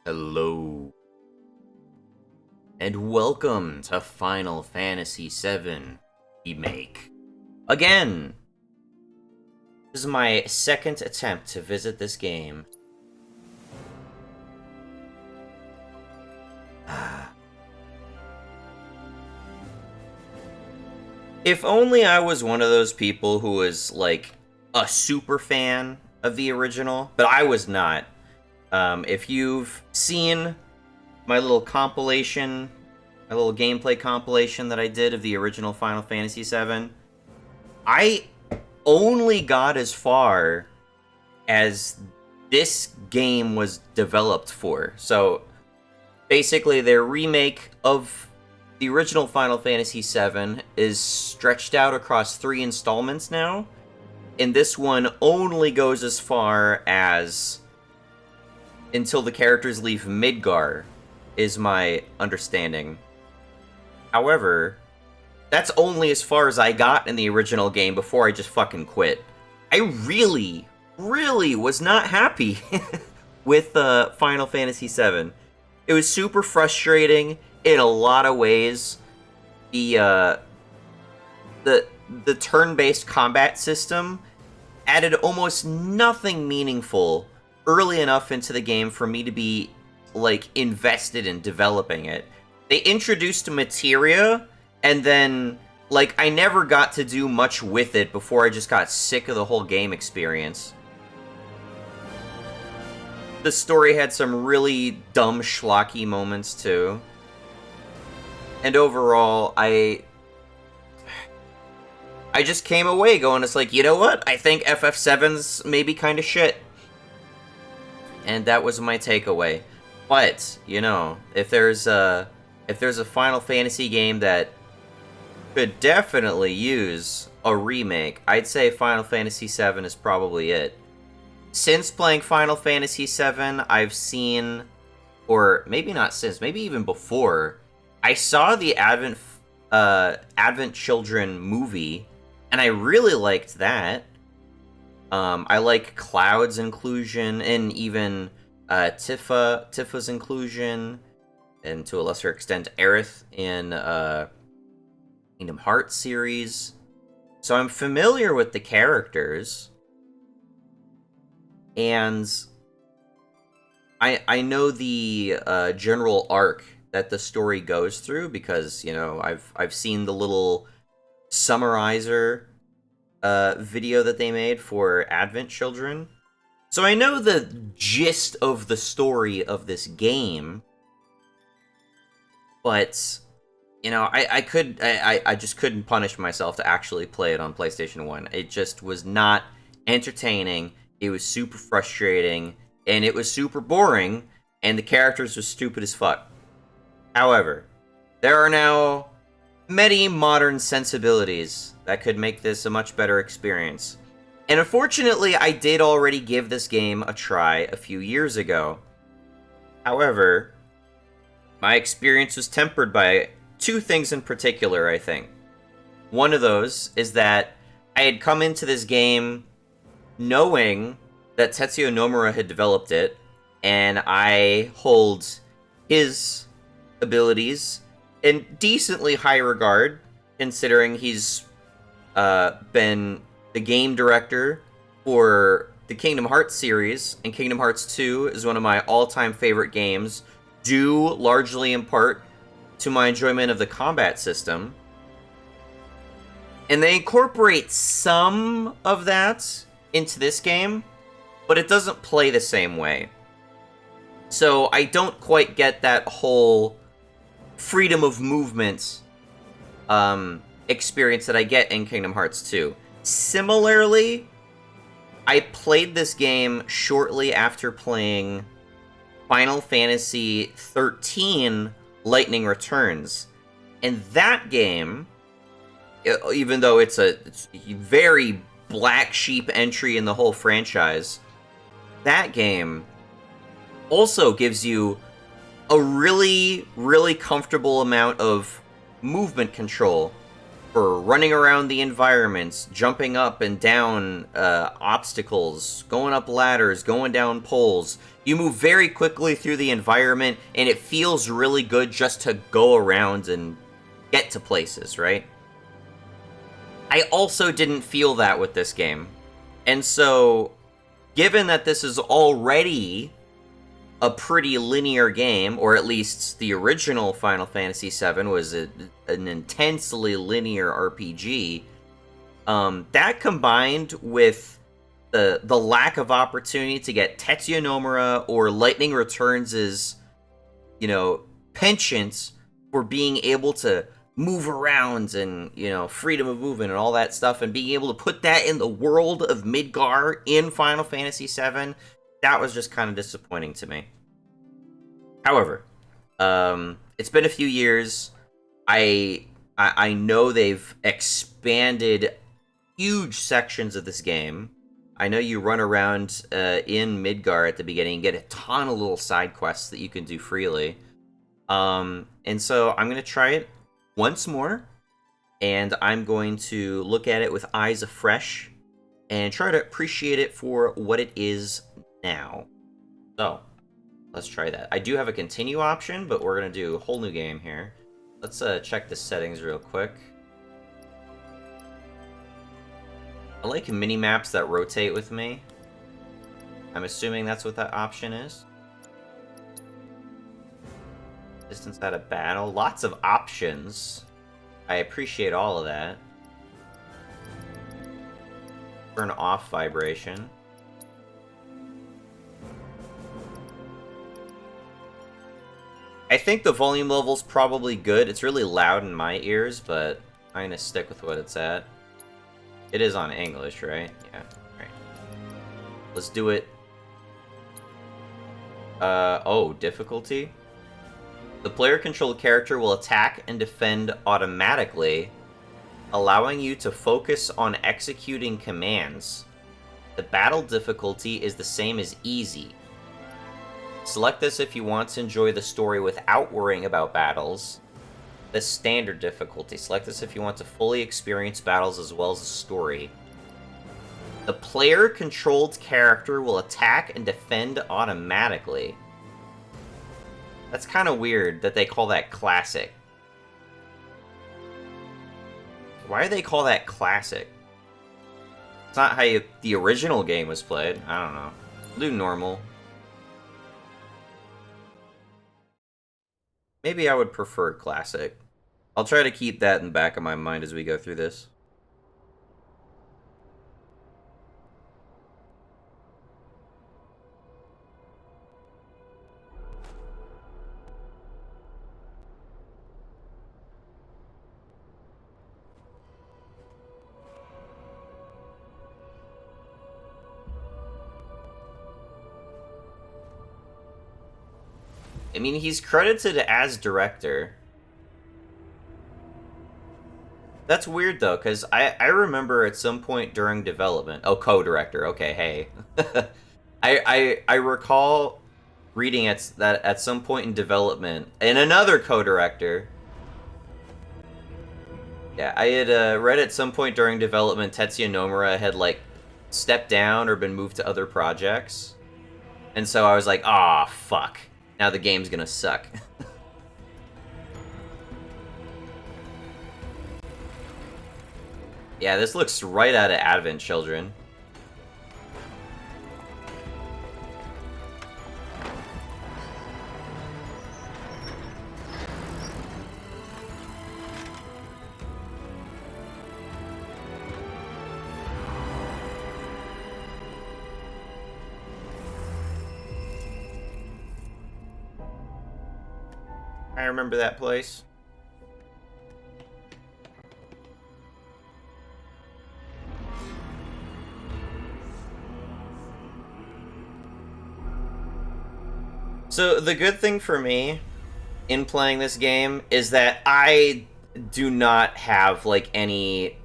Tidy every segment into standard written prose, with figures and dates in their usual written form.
Hello, and welcome to Final Fantasy VII Remake. Again, this is my second attempt to visit this game. If only I was one of those people who was, like, a super fan of the original, but I was not. If you've seen my little compilation, my little gameplay compilation that I did of the original Final Fantasy VII, I only got as far as this game was developed for. So basically, their remake of the original Final Fantasy VII is stretched out across 3 installments now, and this one only goes as far as until the characters leave Midgar, is my understanding. However, that's only as far as I got in the original game before I just fucking quit. I really was not happy with Final Fantasy VII. It was super frustrating in a lot of ways. The turn-based combat system added almost nothing meaningful early enough into the game for me to be, like, invested in developing it. They introduced materia, and then, like, I never got to do much with it before I just got sick of the whole game experience. The story had some really dumb, schlocky moments, too. And overall, I just came away going, it's like, you know what? I think FF7's maybe kind of shit. And that was my takeaway. But, you know, if there's a Final Fantasy game that could definitely use a remake, I'd say Final Fantasy VII is probably it. Since playing Final Fantasy VII, I've seen, or maybe not since, maybe even before, I saw the Advent Children movie, and I really liked that. I like Cloud's inclusion, and even Tifa's inclusion, and to a lesser extent, Aerith in Kingdom Hearts series. So I'm familiar with the characters, and I know the general arc that the story goes through because, you know, I've seen the little summarizer video that they made for Advent Children. So I know the gist of the story of this game, but, you know, I just couldn't punish myself to actually play it on PlayStation 1. It just was not entertaining, it was super frustrating, and it was super boring, and the characters were stupid as fuck. However, there are now many modern sensibilities that could make this a much better experience. And unfortunately, I did already give this game a try a few years ago. However, my experience was tempered by 2 things in particular, I think. One of those is that I had come into this game knowing that Tetsuya Nomura had developed it, and I hold his abilities in decently high regard, considering he's been the game director for the Kingdom Hearts series, and Kingdom Hearts 2 is one of my all-time favorite games, due largely in part to my enjoyment of the combat system. And they incorporate some of that into this game, but it doesn't play the same way. So I don't quite get that whole freedom of movement experience that I get in Kingdom Hearts 2. Similarly, I played this game shortly after playing Final Fantasy XIII Lightning Returns. And that game, even though it's a very black sheep entry in the whole franchise, that game also gives you a really comfortable amount of movement control. for running around the environments, jumping up and down obstacles, going up ladders, going down poles. You move very quickly through the environment, and it feels really good just to go around and get to places, right? I also didn't feel that with this game. And so, given that this is already a pretty linear game, or at least the original Final Fantasy VII was an intensely linear RPG, that combined with the lack of opportunity to get Tetsuya Nomura or Lightning Returns' penchants for being able to move around and, freedom of movement and all that stuff, and being able to put that in the world of Midgar in Final Fantasy VII, that was just kind of disappointing to me. However, it's been a few years. I know they've expanded huge sections of this game. I know you run around in Midgar at the beginning and get a ton of little side quests that you can do freely. And so I'm going to try it once more, and I'm going to look at it with eyes afresh and try to appreciate it for what it is now. So, let's try that. I do have a continue option, but we're going to do a whole new game here. Let's check the settings real quick. I like mini-maps that rotate with me. I'm assuming that's what that option is. Distance out of battle. Lots of options. I appreciate all of that. Turn off vibration. I think the volume level's probably good. It's really loud in my ears, but I'm gonna stick with what it's at. It is on English, right? Yeah, right. Let's do it. Difficulty? The player-controlled character will attack and defend automatically, allowing you to focus on executing commands. The battle difficulty is the same as easy. Select this if you want to enjoy the story without worrying about battles. The standard difficulty. Select this if you want to fully experience battles as well as the story. The player-controlled character will attack and defend automatically. That's kind of weird that they call that classic. Why do they call that classic? It's not how the original game was played. I don't know. We'll do normal. Maybe I would prefer classic. I'll try to keep that in the back of my mind as we go through this. I mean, he's credited as director. That's weird, though, because I remember at some point during development... Oh, co-director. Okay, hey. I recall reading that at some point in development, and another co-director... Yeah, I had read at some point during development Tetsuya Nomura had, like, stepped down or been moved to other projects. And so I was like, ah, fuck. Now the game's gonna suck. Yeah, this looks right out of Advent Children. I remember that place. So the good thing for me in playing this game is that I do not have like any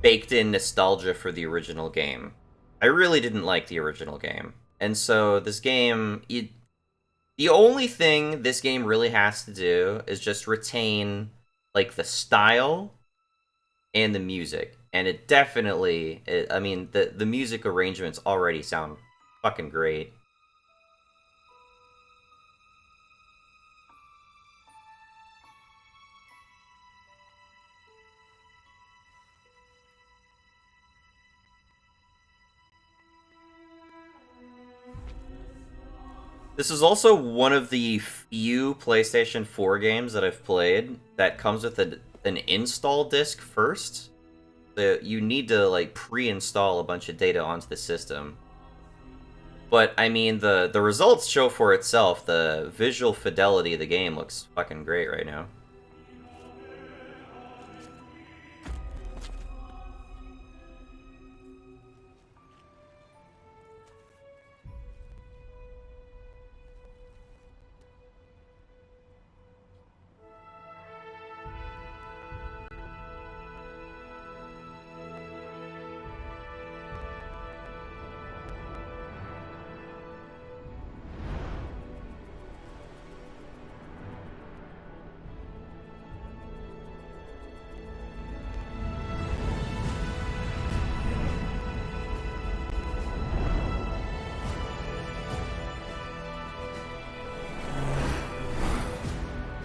baked in nostalgia for the original game. I really didn't like the original game. And so this game, the only thing this game really has to do is just retain like the style and the music. And it definitely, I mean, the music arrangements already sound fucking great. This is also one of the few PlayStation 4 games that I've played that comes with an install disc first. You need to, like, pre-install a bunch of data onto the system. But, I mean, the results show for itself. The visual fidelity of the game looks fucking great right now.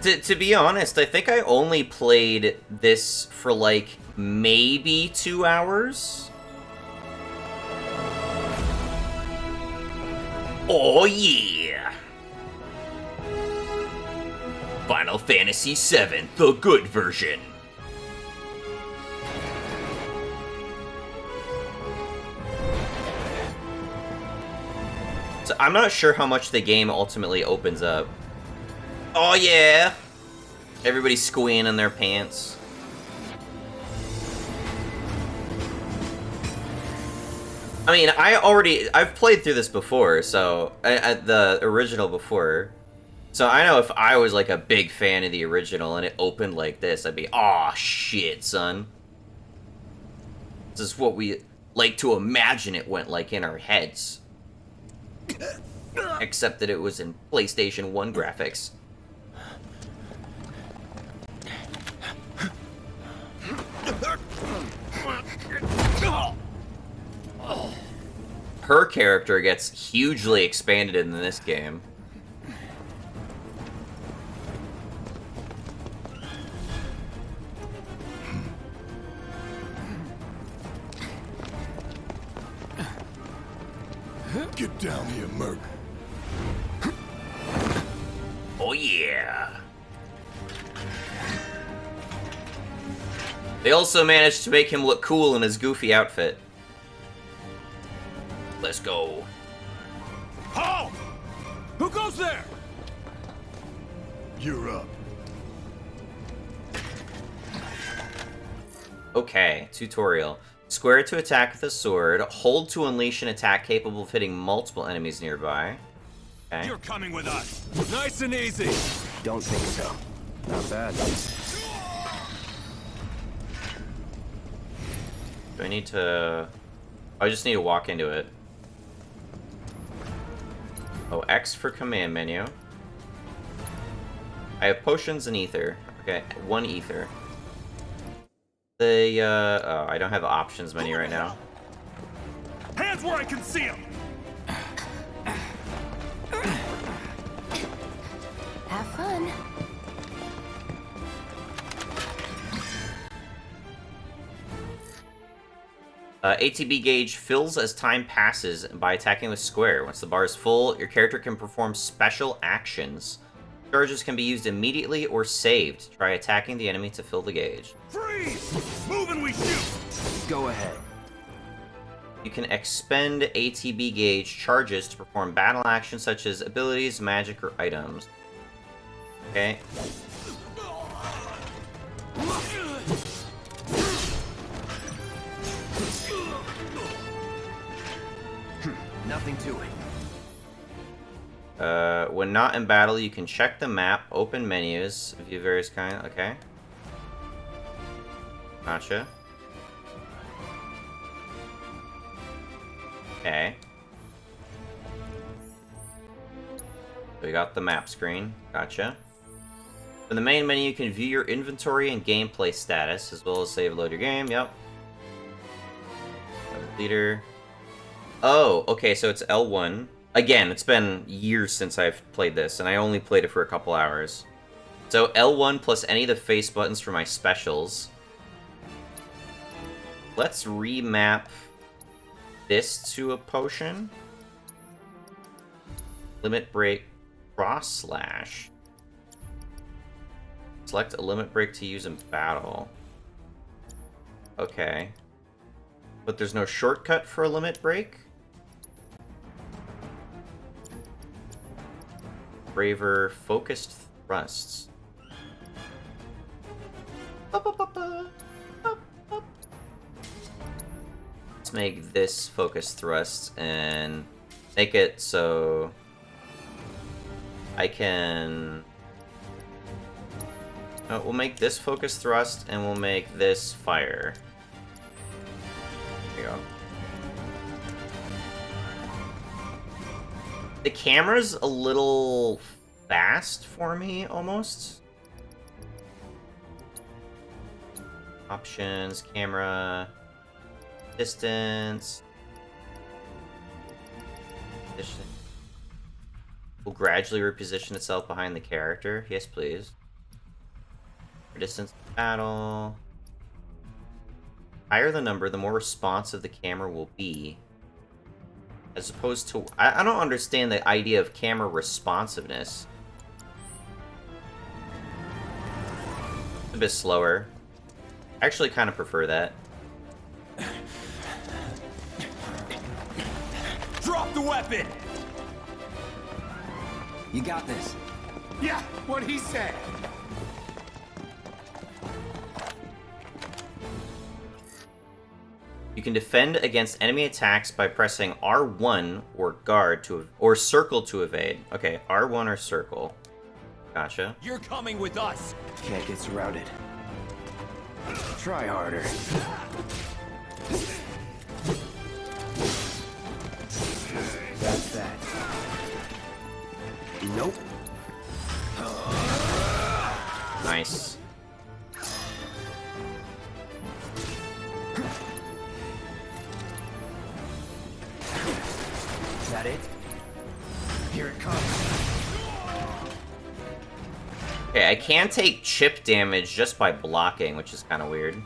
To be honest, I think I only played this for, like, maybe 2 hours. Oh yeah! Final Fantasy VII, the good version. So I'm not sure how much the game ultimately opens up. Oh yeah! Everybody's squeeing in their pants. I mean, I've played through this before, so, the original before. So I know if I was, like, a big fan of the original and it opened like this, I'd be, aw, shit, son. This is what we like to imagine it went like in our heads. Except that it was in PlayStation 1 graphics. Her character gets hugely expanded in this game. Get down here, Merc. Oh yeah. They also managed to make him look cool in his goofy outfit. Let's go. Halt! Who goes there? You're up. Okay, tutorial. Square to attack with a sword. Hold to unleash an attack capable of hitting multiple enemies nearby. Okay. You're coming with us. Nice and easy. Don't think so. Not bad. Do I need to... I just need to walk into it. Oh, X for command menu. I have potions and ether. Okay, 1 ether. Oh, I don't have options menu right now. Hands where I can see them. Have fun. ATB gauge fills as time passes by attacking with square. Once the bar is full, your character can perform special actions. Charges can be used immediately or saved. Try attacking the enemy to fill the gauge. Freeze! Move and we shoot. Go ahead. You can expend ATB gauge charges to perform battle actions such as abilities, magic, or items. Okay. Nothing to it. When not in battle, you can check the map, open menus, view various kinds. Okay. Gotcha. Okay. So we got the map screen. Gotcha. From the main menu, you can view your inventory and gameplay status, as well as save load your game. Yep. Leader. Oh, okay, so it's L1. Again, it's been years since I've played this, and I only played it for a couple hours. So L1 plus any of the face buttons for my specials. Let's remap this to a potion. Limit break cross slash. Select a limit break to use in battle. Okay. But there's no shortcut for a limit break? Braver focused thrusts. Let's make this focused thrust and make it so I can... we'll make this focus thrust, and we'll make this fire. There you go. The camera's a little fast for me, almost. Options, camera, distance. Position. Will gradually reposition itself behind the character. Yes, please. For distance battle. Higher the number, the more responsive the camera will be. As opposed to... I don't understand the idea of camera responsiveness. A bit slower. I actually kind of prefer that. Drop the weapon! You got this. Yeah, what he said. You can defend against enemy attacks by pressing R1 or guard to or circle to evade. Okay, R1 or circle. Gotcha. You're coming with us. Can't get surrounded. Try harder. That's that. Nope. Nice. Is that it? Here it comes. Okay, I can take chip damage just by blocking, which is kind of weird.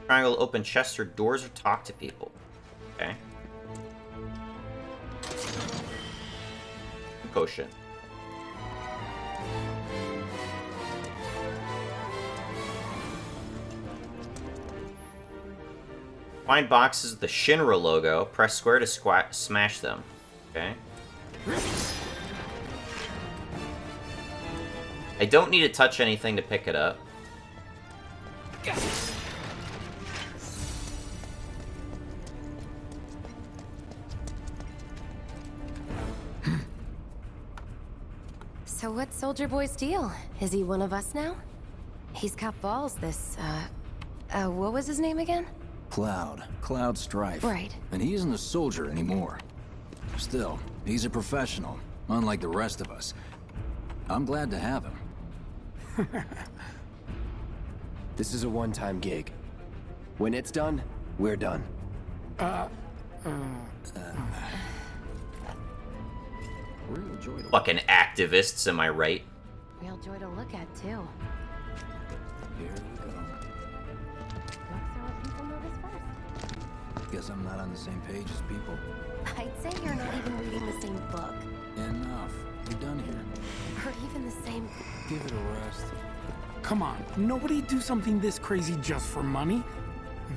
Triangle, open chests or doors, or talk to people. Okay. Potion. Find boxes with the Shinra logo. Press square to smash them. Okay. I don't need to touch anything to pick it up. So what's Soldier Boy's deal? Is he one of us now? He's got balls, this, what was his name again? Cloud Strife. Right. And he isn't a soldier anymore. Still, he's a professional, unlike the rest of us. I'm glad to have him. This is a one-time gig. When it's done, we're done. Real joy to Fucking activists, am I right? Real joy to look at, too. Here we go. Looks are what people notice first. Guess I'm not on the same page as people. I'd say you're not even reading the same book. Enough. You're done here. Or even the same... Give it a rest. Come on, nobody do something this crazy just for money.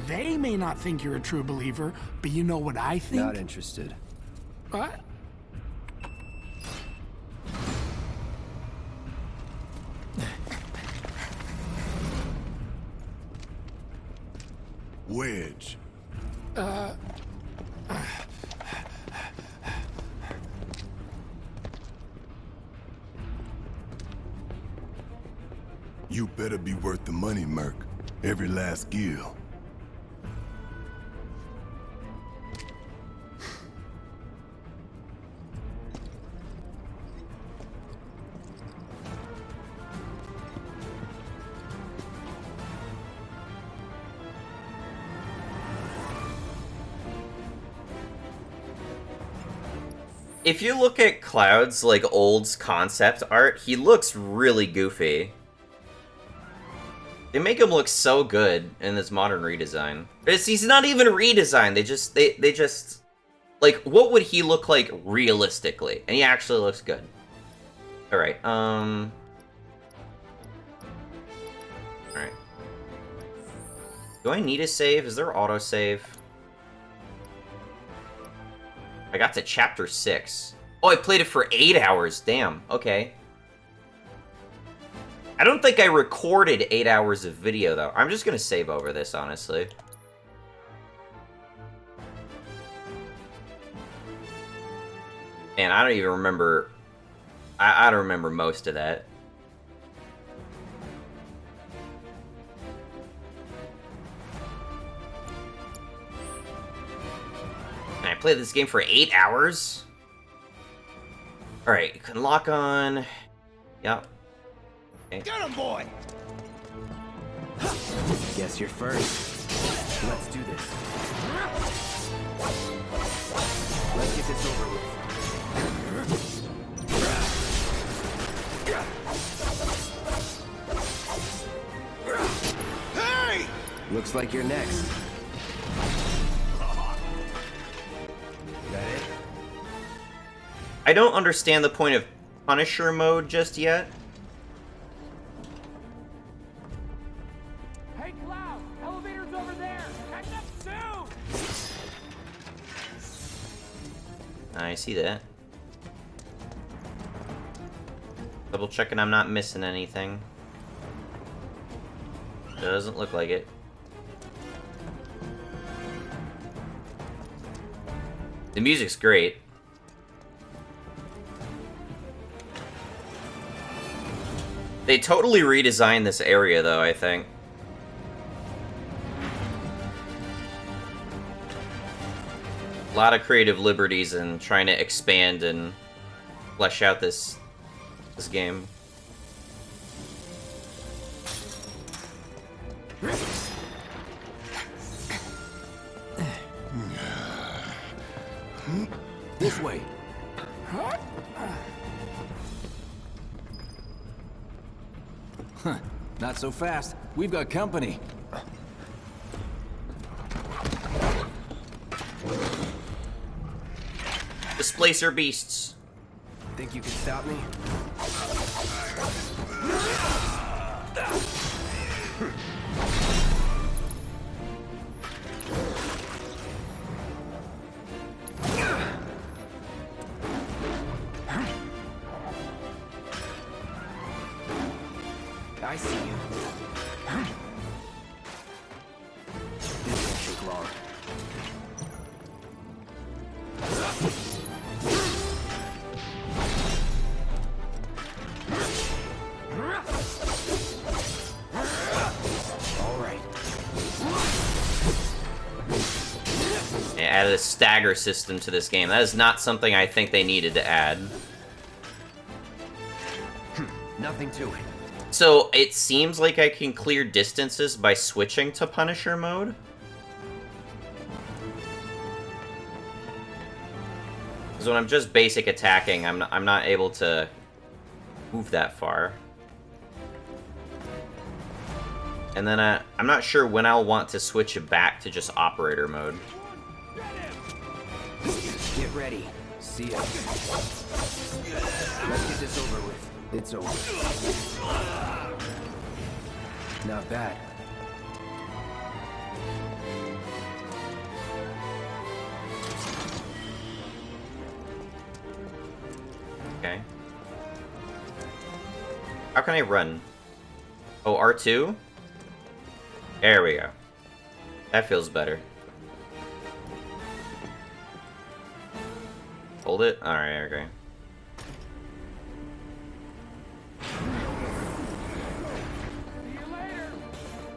They may not think you're a true believer, but you know what I think? Not interested. What? Wedge. You better be worth the money, Merc. Every last gill. if you look at Cloud's, like, old concept art, he looks really goofy. They make him look so good in this modern redesign. He's not even redesigned, they just... Like, what would he look like realistically? And he actually looks good. Alright, Alright. Do I need a save? Is there autosave? I got to chapter 6. Oh, I played it for 8 hours. Damn, okay. I don't think I recorded 8 hours of video, though. I'm just gonna save over this, honestly. And I don't even remember... I don't remember most of that. And I played this game for 8 hours? Alright, you can lock on... Yep. Okay. Get him, boy! Guess you're first. Let's do this. Let's get this over with. Hey! Looks like you're next. That it? I don't understand the point of Punisher mode just yet. Hey, Cloud! Elevator's over there! Catch up soon! I see that. Double checking I'm not missing anything. Doesn't look like it. The music's great. They totally redesigned this area, though, I think. A lot of creative liberties in trying to expand and flesh out this game. This way. Huh. Not so fast. We've got company. Displacer beasts. Think you can stop me? I see you. This won't take long. All right. They added a stagger system to this game. That is not something I think they needed to add. Nothing to it. So, it seems like I can clear distances by switching to Punisher mode? Because when I'm just basic attacking, I'm not able to move that far. And then I'm not sure when I'll want to switch it back to just operator mode. Get ready. See ya. Let's get this over with. It's over. Not bad. Okay. How can I run? Oh, R2? There we go. That feels better. Hold it? Alright, okay.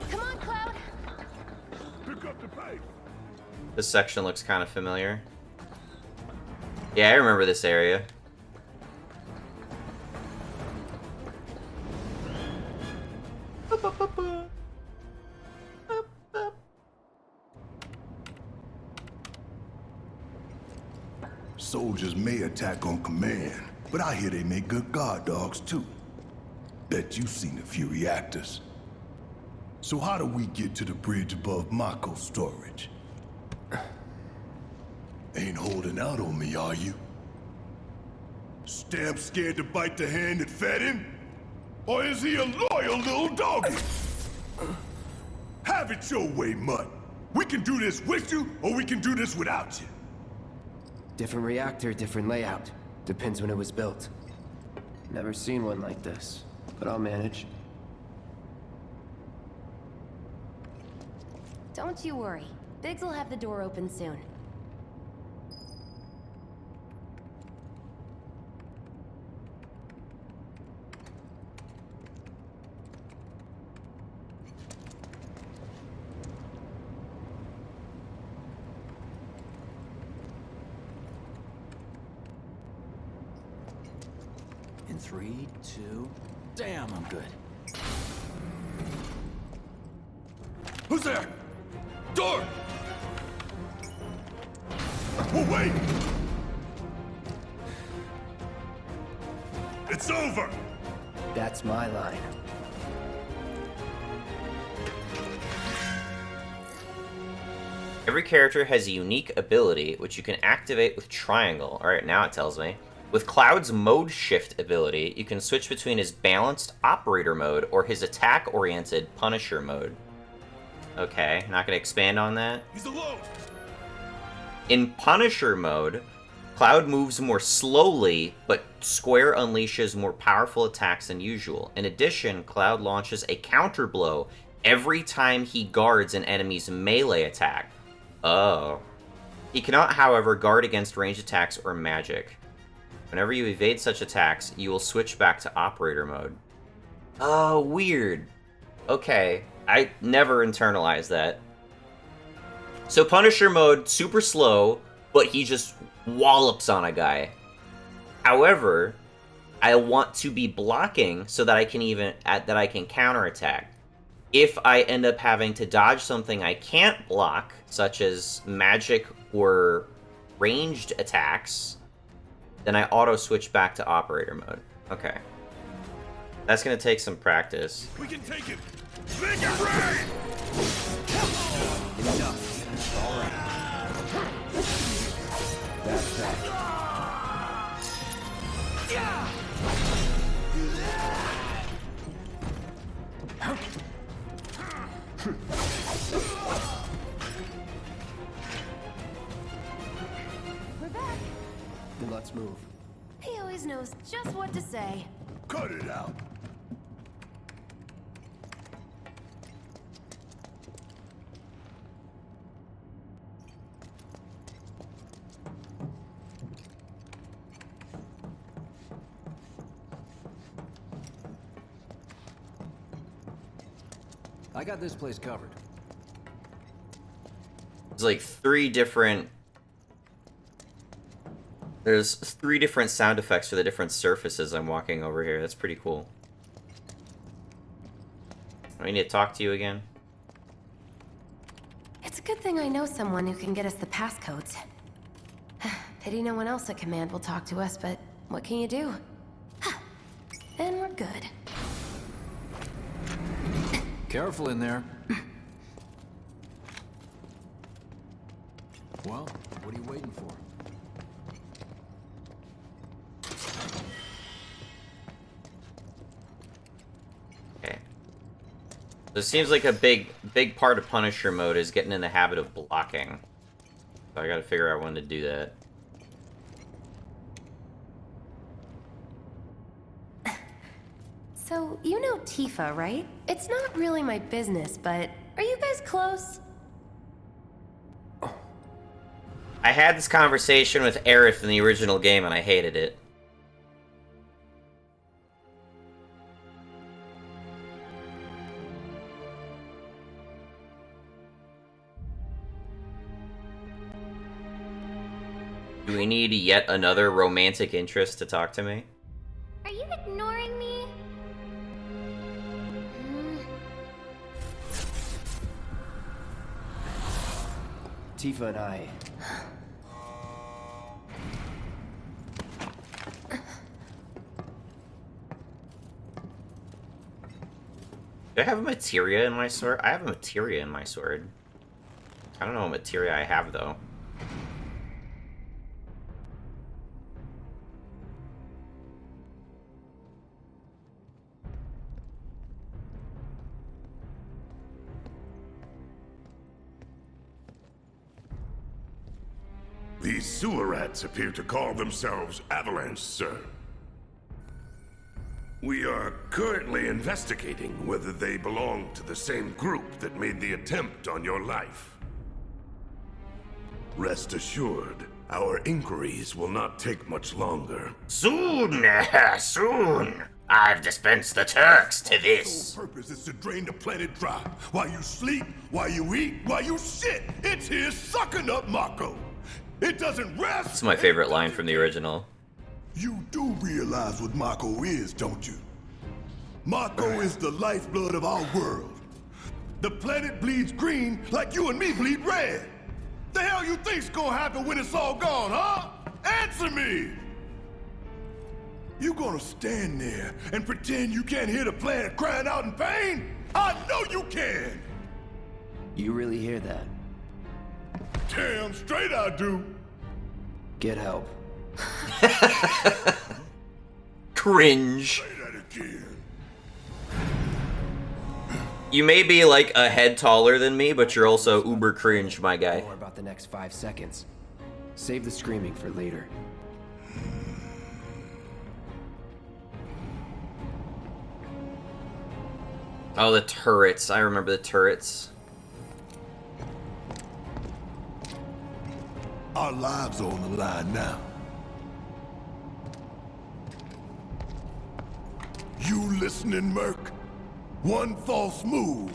Come on, Cloud. This section looks kind of familiar. Yeah, I remember this area. Soldiers may attack on command, but I hear they make good guard dogs too. Bet you've seen a few reactors. So how do we get to the bridge above Mako storage? Ain't holding out on me, are you? Stamp scared to bite the hand that fed him? Or is he a loyal little doggy? Have it your way, Mutt. We can do this with you, or we can do this without you. Different reactor, different layout. Depends when it was built. Never seen one like this, but I'll manage. Don't you worry. Biggs will have the door open soon. In 3, 2... Damn, I'm good. Who's there? Door! Oh, wait! It's over! That's my line. Every character has a unique ability, which you can activate with triangle. Alright, now it tells me. With Cloud's mode shift ability, you can switch between his balanced operator mode or his attack-oriented Punisher mode. Okay, not gonna expand on that. He's alone! In Punisher mode, Cloud moves more slowly, but Square unleashes more powerful attacks than usual. In addition, Cloud launches a counter blow every time he guards an enemy's melee attack. Oh. He cannot, however, guard against ranged attacks or magic. Whenever you evade such attacks, you will switch back to operator mode. Oh, weird. Okay, I never internalized that. So Punisher mode, super slow, but he just wallops on a guy. However, I want to be blocking so that I can counterattack. If I end up having to dodge something I can't block, such as magic or ranged attacks, then I auto-switch back to operator mode. Okay. That's gonna take some practice. We can take it! Make it rain! That's that. We're back. Then let's move. He always knows just what to say. Cut it out! I got this place covered. There's like There's three different sound effects for the different surfaces I'm walking over here. That's pretty cool. I need to talk to you again. It's a good thing I know someone who can get us the passcodes. Pity no one else at command will talk to us, but what can you do? And we're good. Careful in there. Well, what are you waiting for? Okay. So it seems like a big part of Punisher mode is getting in the habit of blocking. So I gotta figure out when to do that. So, you know Tifa, right? It's not really my business, but are you guys close? I had this conversation with Aerith in the original game and I hated it. Do we need yet another romantic interest to talk to me? Are you ignoring me? Tifa and I... Do I have a materia in my sword? I have a materia in my sword. I don't know what materia I have, though. These sewer rats appear to call themselves Avalanche, sir. We are currently investigating whether they belong to the same group that made the attempt on your life. Rest assured, our inquiries will not take much longer. Soon, soon. I've dispensed the Turks to this. Sole purpose is to drain the planet dry. While you sleep, while you eat, while you shit, it's here sucking up Mako. It doesn't rest. It's my favorite line from the original. You do realize what Mako is, don't you? Mako is the lifeblood of our world. The planet bleeds green like you and me bleed red. The hell you think's gonna happen when it's all gone, huh? Answer me! You gonna stand there and pretend you can't hear the planet crying out in pain? I know you can! You really hear that? Damn straight I do. Get help. Cringe. Say that again. You may be like a head taller than me, but you're also uber cringe, my guy. More about the next 5 seconds. Save the screaming for later. Oh, the turrets. I remember the turrets. Our lives are on the line now. You listening, Merc? One false move,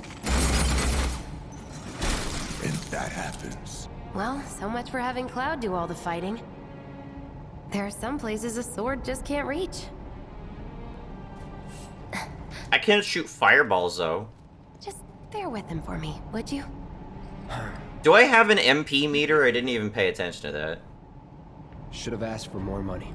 and that happens. Well, so much for having Cloud do all the fighting. There are some places a sword just can't reach. I can't shoot fireballs, though. Just bear with him for me, would you? Do I have an MP meter? I didn't even pay attention to that. Should have asked for more money.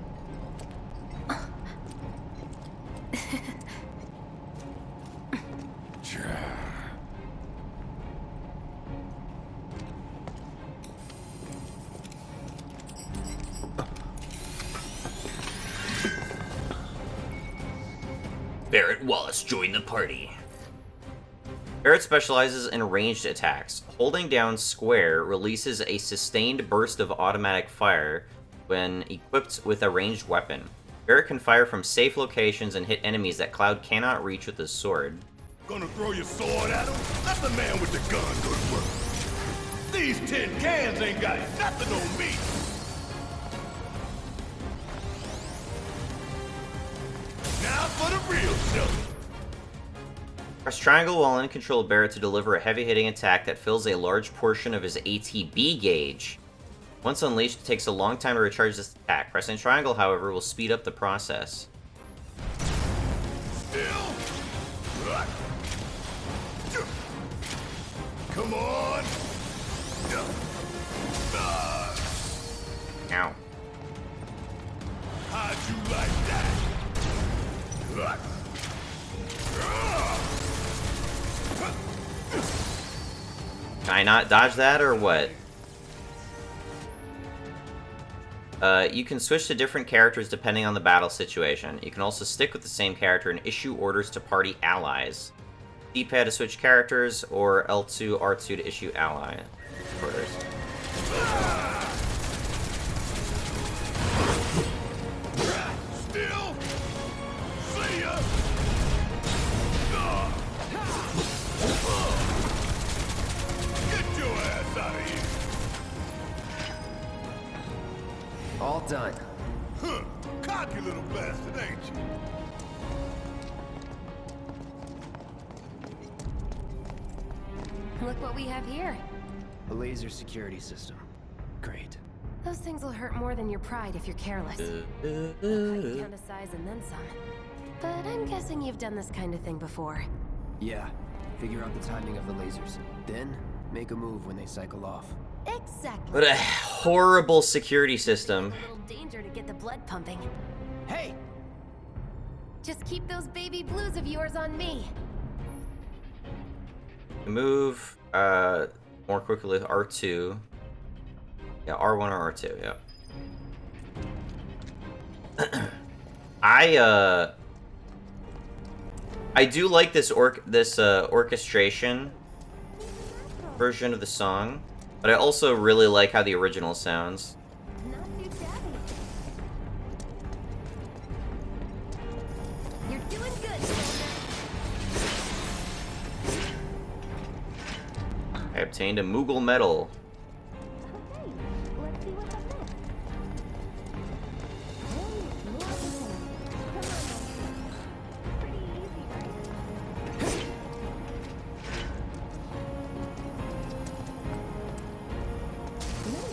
Barrett Wallace joined the party. Barrett specializes in ranged attacks. Holding down square releases a sustained burst of automatic fire when equipped with a ranged weapon. Barrett can fire from safe locations and hit enemies that Cloud cannot reach with his sword. Gonna throw your sword at him? Let the man with the gun go to work. These tin cans ain't got nothing on me. Now for the real show. Press triangle while in control of Barrett to deliver a heavy-hitting attack that fills a large portion of his ATB gauge. Once unleashed, it takes a long time to recharge this attack. Pressing triangle, however, will speed up the process. Still. Come on. Ow. How'd you like that? Can I not dodge that, or what? You can switch to different characters depending on the battle situation. You can also stick with the same character and issue orders to party allies. D-pad to switch characters, or L2, R2 to issue ally orders. Still. See ya. Get your ass out of here. All done. Huh. Cocky little bastard, ain't you? Look what we have here. A laser security system. Great. Those things will hurt more than your pride if you're careless. They'll cut you down to size and then some. But I'm guessing you've done this kind of thing before. Yeah. Figure out the timing of the lasers. Then, make a move when they cycle off. Exactly. What a horrible security system. A little danger to get the blood pumping. Hey! Just keep those baby blues of yours on me. Move more quickly with R2. Yeah, R1 or R2, yeah. I do like this orchestration version of the song, but I also really like how the original sounds. Not too shabby. You're doing good, soldier. I obtained a Moogle medal. Okay, let's see what's up next. Hey, more room. Come on, then. Pretty easy, right?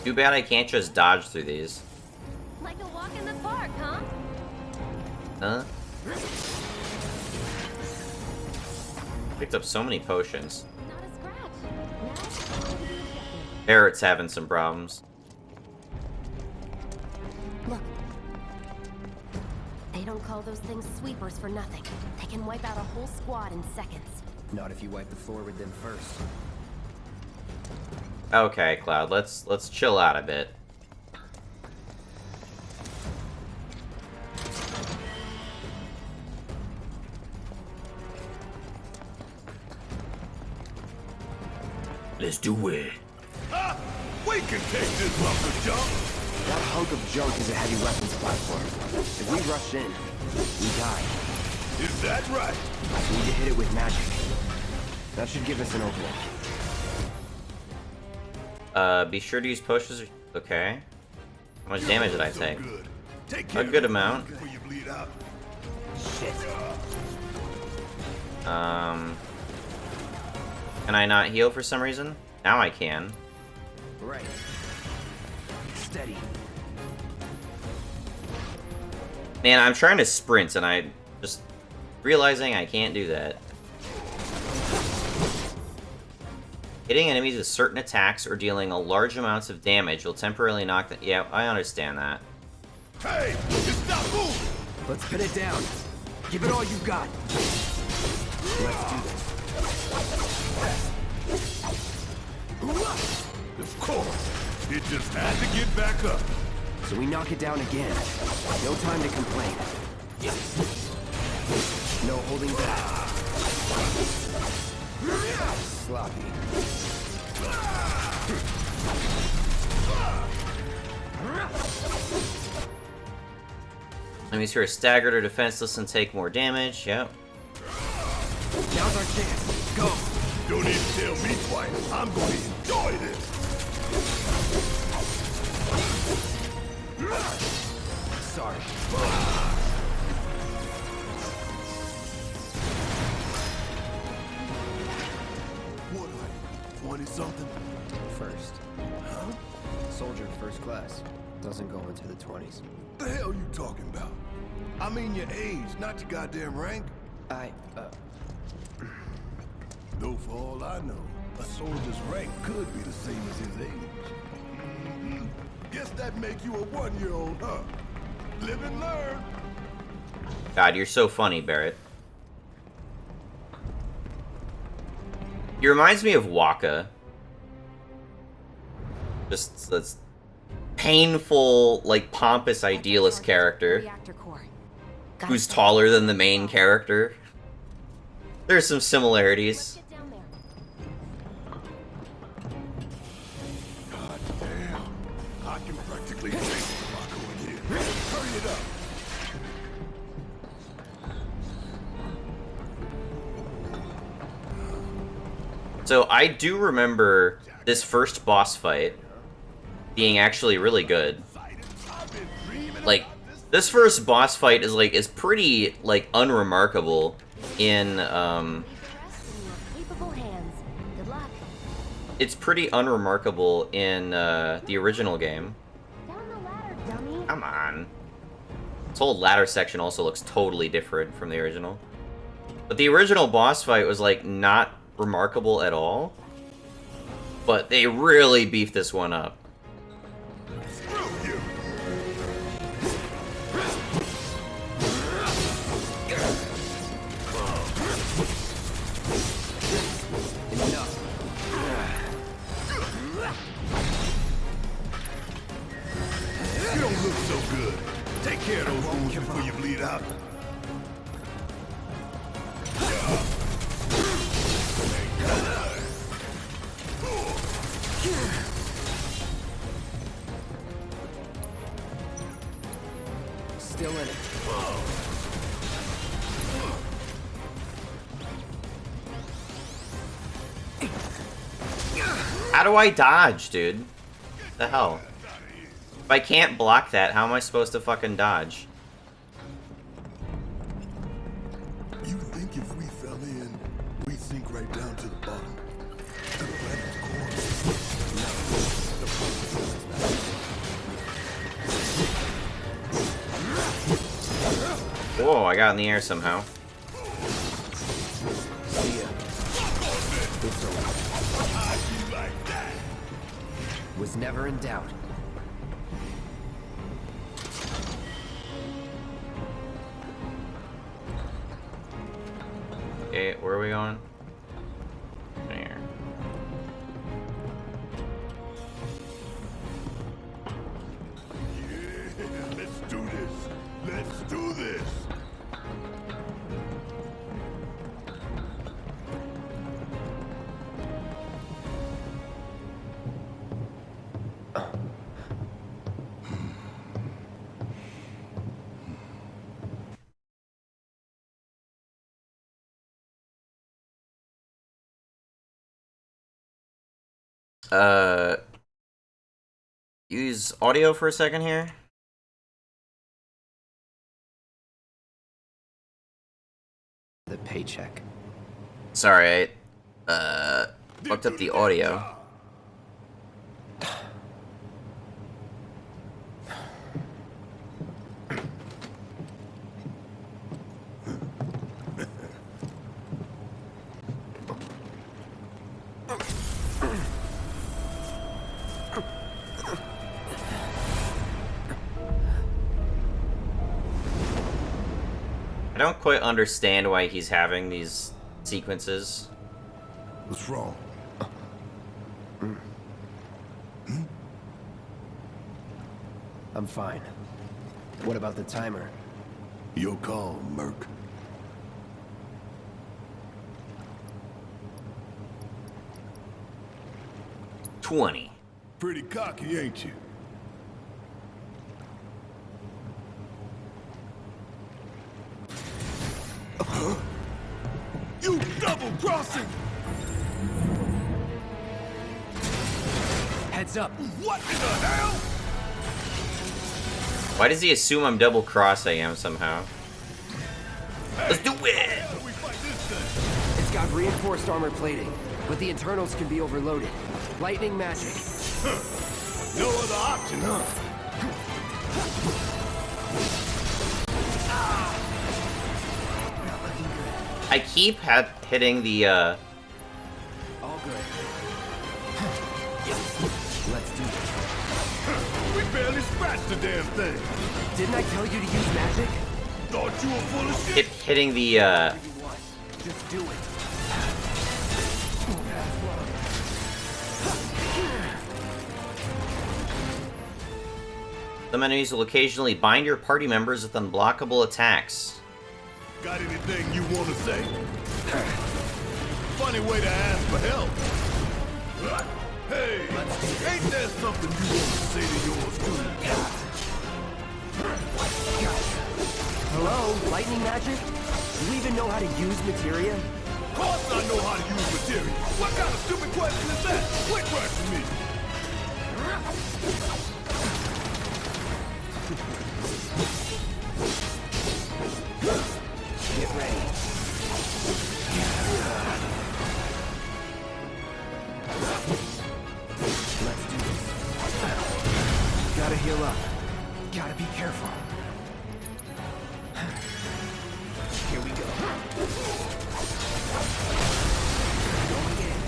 Too bad I can't just dodge through these. Like a walk in the park, huh? Huh? Picked up so many potions. Not a scratch. Now, on to the objective. Barrett's having some problems. Look. They don't call those things sweepers for nothing. They can wipe out a whole squad in seconds. Not if you wipe the floor with them first. Okay, Cloud, let's chill out a bit. Let's do it. We can take this lump of junk. That hunk of junk is a heavy weapons platform. If we rush in, we die. Is that right? We need to hit it with magic. That should give us an opening. Be sure to use potions. Okay. How much damage did I So take? good. Take A care good of amount. before you bleed out. Shit. Can I not heal for some reason? Now I can. Right. Steady. Man, I'm trying to sprint and I just realizing I can't do that. Hitting enemies with certain attacks or dealing a large amounts of damage will temporarily knock them. Yeah, I understand that. Hey, it's not moving. Let's pin it down. Give it all you got. Let's do this. Of course. It just had to get back up. So we knock it down again. No time to complain. No holding back. Sloppy. Enemies who are staggered or defenseless and take more damage. Yep. Now's our chance. Go. Don't even tell me twice. I'm going to enjoy this. Sorry. What are you, 20-something? First. Huh? Soldier first class. Doesn't go into the 20s. The hell you talking about? I mean your age, not your goddamn rank. Though for all I know, a soldier's rank could be the same as his age. Guess that make you a 1-year-old, huh? Live and learn. God, you're so funny, Barrett. He reminds me of Waka. Just that's painful, like pompous idealist character Reactor core. who's taller than the main character. There's some Let's similarities. get down there. God damn. I can practically taste the Mako in here. Hurry it up. So I do remember this first boss fight being actually really good. I've been dreaming Like, about this. this first boss fight is pretty like unremarkable in Leave the rest in your capable hands. Good luck. it's pretty unremarkable in the original game. Down the ladder, dummy. Come on. This whole ladder section also looks totally different from the original. But the original boss fight was like not remarkable at all. But they really beefed this one up. Screw you. Enough. look so good. Take care of those wounds before you bleed out. Still in it. How do I dodge, dude? The hell? If I can't block that, how am I supposed to fucking dodge? You think if we fell in, we'd sink right down to the bottom? The planet's core. Whoa, I got in the air somehow. See ya. It's over. Was never in doubt. Okay, where are we going? There. Yeah, let's do this. Let's do this. Use audio for a second here. The paycheck. Sorry, I fucked up the audio. I don't quite understand why he's having these sequences. What's wrong? I'm fine. What about the timer? Your call, Merc. $20. Pretty cocky, ain't you? You double-crossing! Heads up! What in the hell? Why does he assume I'm double crossing him somehow? Let's do it! How do we fight this thing? It's got reinforced armor plating, but the internals can be overloaded. Lightning magic. No other option, huh? I keep hitting the, All good. Let's do this. We barely scratched the damn thing. Didn't I tell you to use magic? Thought you were full of shit. hitting the, Whatever you want. Just do it. Some enemies will occasionally bind your party members with unblockable attacks. Got anything you want to say? Funny way to ask for help. Hey, ain't there something you want to say to yours too? Hello? Lightning magic? You even know how to use materia? Of course I know how to use material. What kind of stupid question is that? Quit rushing me. Get ready. Let's do this. Gotta heal up. Gotta be careful. Here we go. Going in.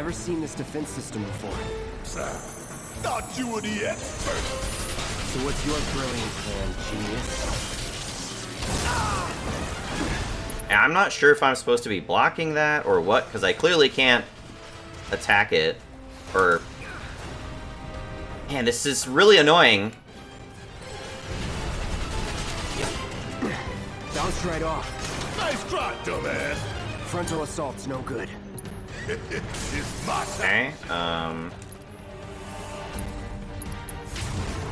Never seen this defense system before. Thought you were the expert. So what's your brilliant plan, genius? And I'm not sure if I'm supposed to be blocking that or what, because I clearly can't attack it. Or... Man, this is really annoying. Bounced right off. Nice try, dumbass. Frontal assault's no good. It's my Okay,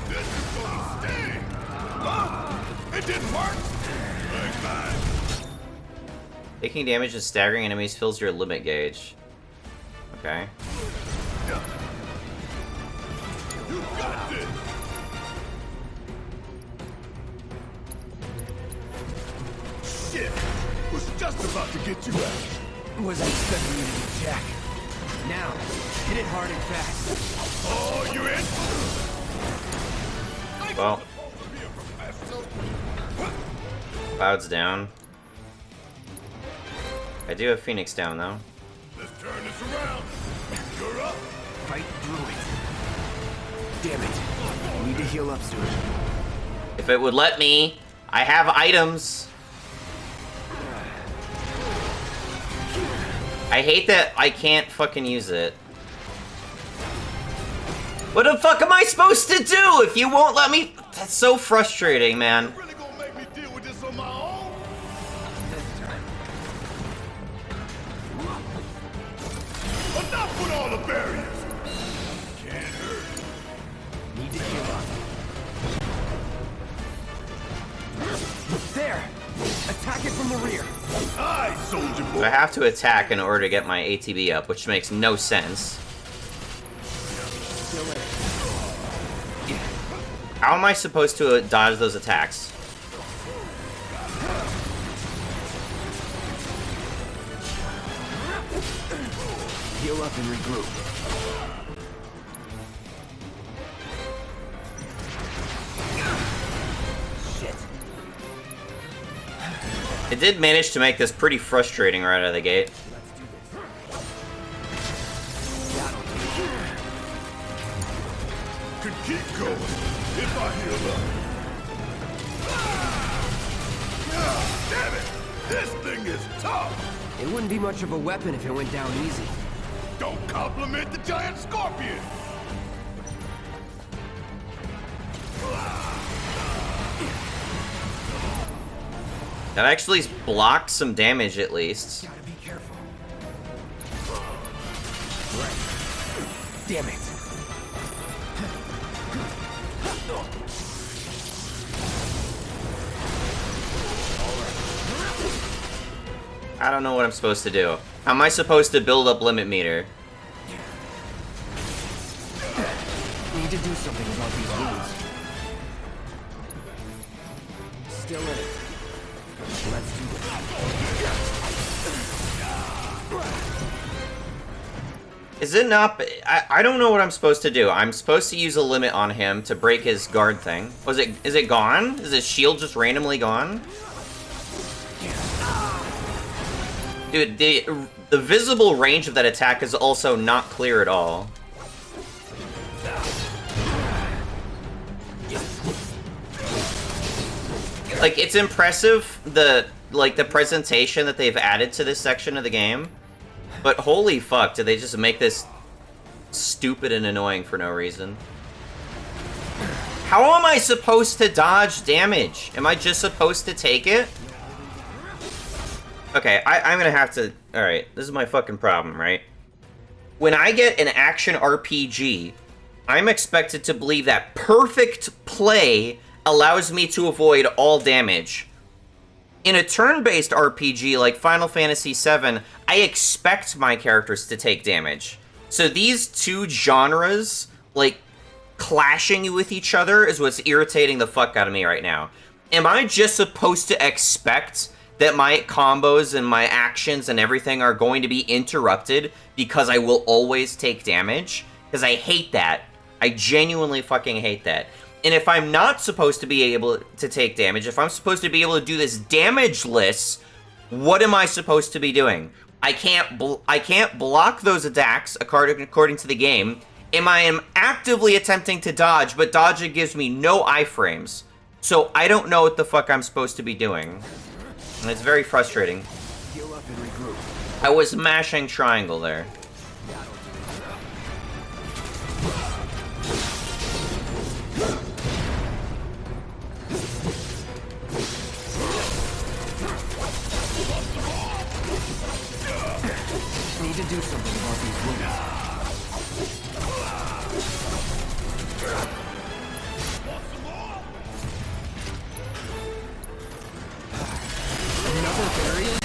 This is gonna sting! It didn't work! Like mine. Taking damage and staggering enemies fills your limit gauge. Okay. You got this! Shit! Was just about to get you out. Wasn't expecting you to do jack. Now, hit it hard and fast. Oh, you in? Well. Cloud's down. I do have Phoenix down, though. Let's turn this around. You're up. Fight through it. Damn it. I need to heal up soon. If it would let me, I have items. I hate that I can't fucking use it. What the fuck am I supposed to do if you won't let me? That's so frustrating, man. You really gonna make me deal with this on my own? Enough with all the barriers. Can't hurt. Need to heal up. There! Attack it from the rear. Aye, soldier So boy. I have to attack in order to get my ATB up, which makes no sense. Still in. How am I supposed to dodge those attacks? Heal up and regroup. Shit. It did manage to make this pretty frustrating right out of the gate. Let's do this. That'll do. Could keep going if I heal up. Damn it! This thing is tough. It wouldn't be much of a weapon if it went down easy. Don't compliment the giant scorpion. That actually blocked some damage at least. Gotta be careful. Right. Damn it. I don't know what I'm supposed to do. How am I supposed to build up limit meter? Need to do something about these wounds. Still in it. Let's do this. Is it not... I don't know what I'm supposed to do. I'm supposed to use a limit on him to break his guard thing. Is it gone? Is his shield just randomly gone? Dude, the visible range of that attack is also not clear at all. Like, it's impressive, the presentation that they've added to this section of the game. But holy fuck, did they just make this stupid and annoying for no reason? How am I supposed to dodge damage? Am I just supposed to take it? Okay, I'm gonna have to... Alright, this is my fucking problem, right? When I get an action RPG, I'm expected to believe that perfect play allows me to avoid all damage. In a turn-based RPG like Final Fantasy VII, I expect my characters to take damage. So these two genres, like, clashing with each other is what's irritating the fuck out of me right now. Am I just supposed to expect that my combos and my actions and everything are going to be interrupted because I will always take damage? Because I hate that. I genuinely fucking hate that. And if I'm not supposed to be able to take damage, if I'm supposed to be able to do this damageless, what am I supposed to be doing? I can't block those attacks according to the game, and I am actively attempting to dodge, but dodging gives me no iframes. So I don't know what the fuck I'm supposed to be doing. And it's very frustrating. Heal up and regroup. I was mashing triangle there. Need to do something about these wounds. Another variant?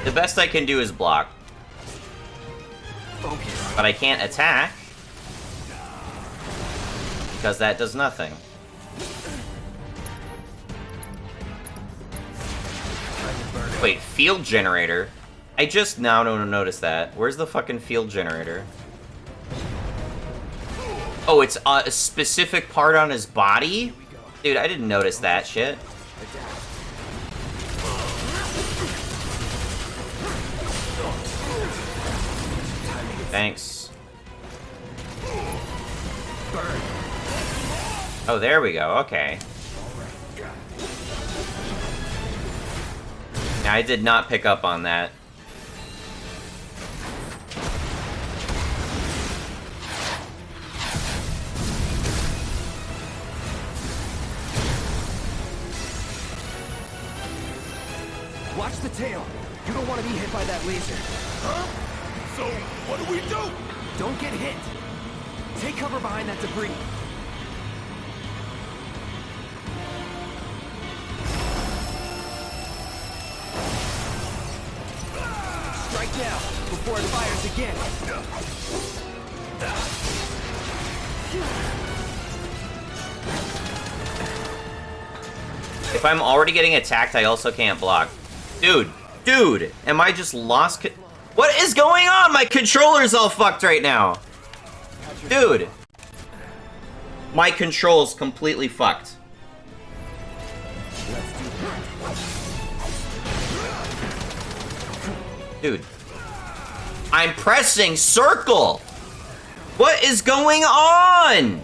The best I can do is block. But I can't attack. Because that does nothing. Wait, field generator? I just now don't notice that. Where's the fucking field generator? Oh, it's a specific part on his body? Dude, I didn't notice that shit. Thanks. Oh, there we go. Okay. Now, I did not pick up on that. Watch the tail. You don't want to be hit by that laser. Huh? So, what do we do? Don't get hit. Take cover behind that debris. Strike now, before it fires again. If I'm already getting attacked, I also can't block. Dude, am I just lost? What is going on? My controller's all fucked right now. Dude. My control's completely fucked. Dude. I'm pressing circle. What is going on?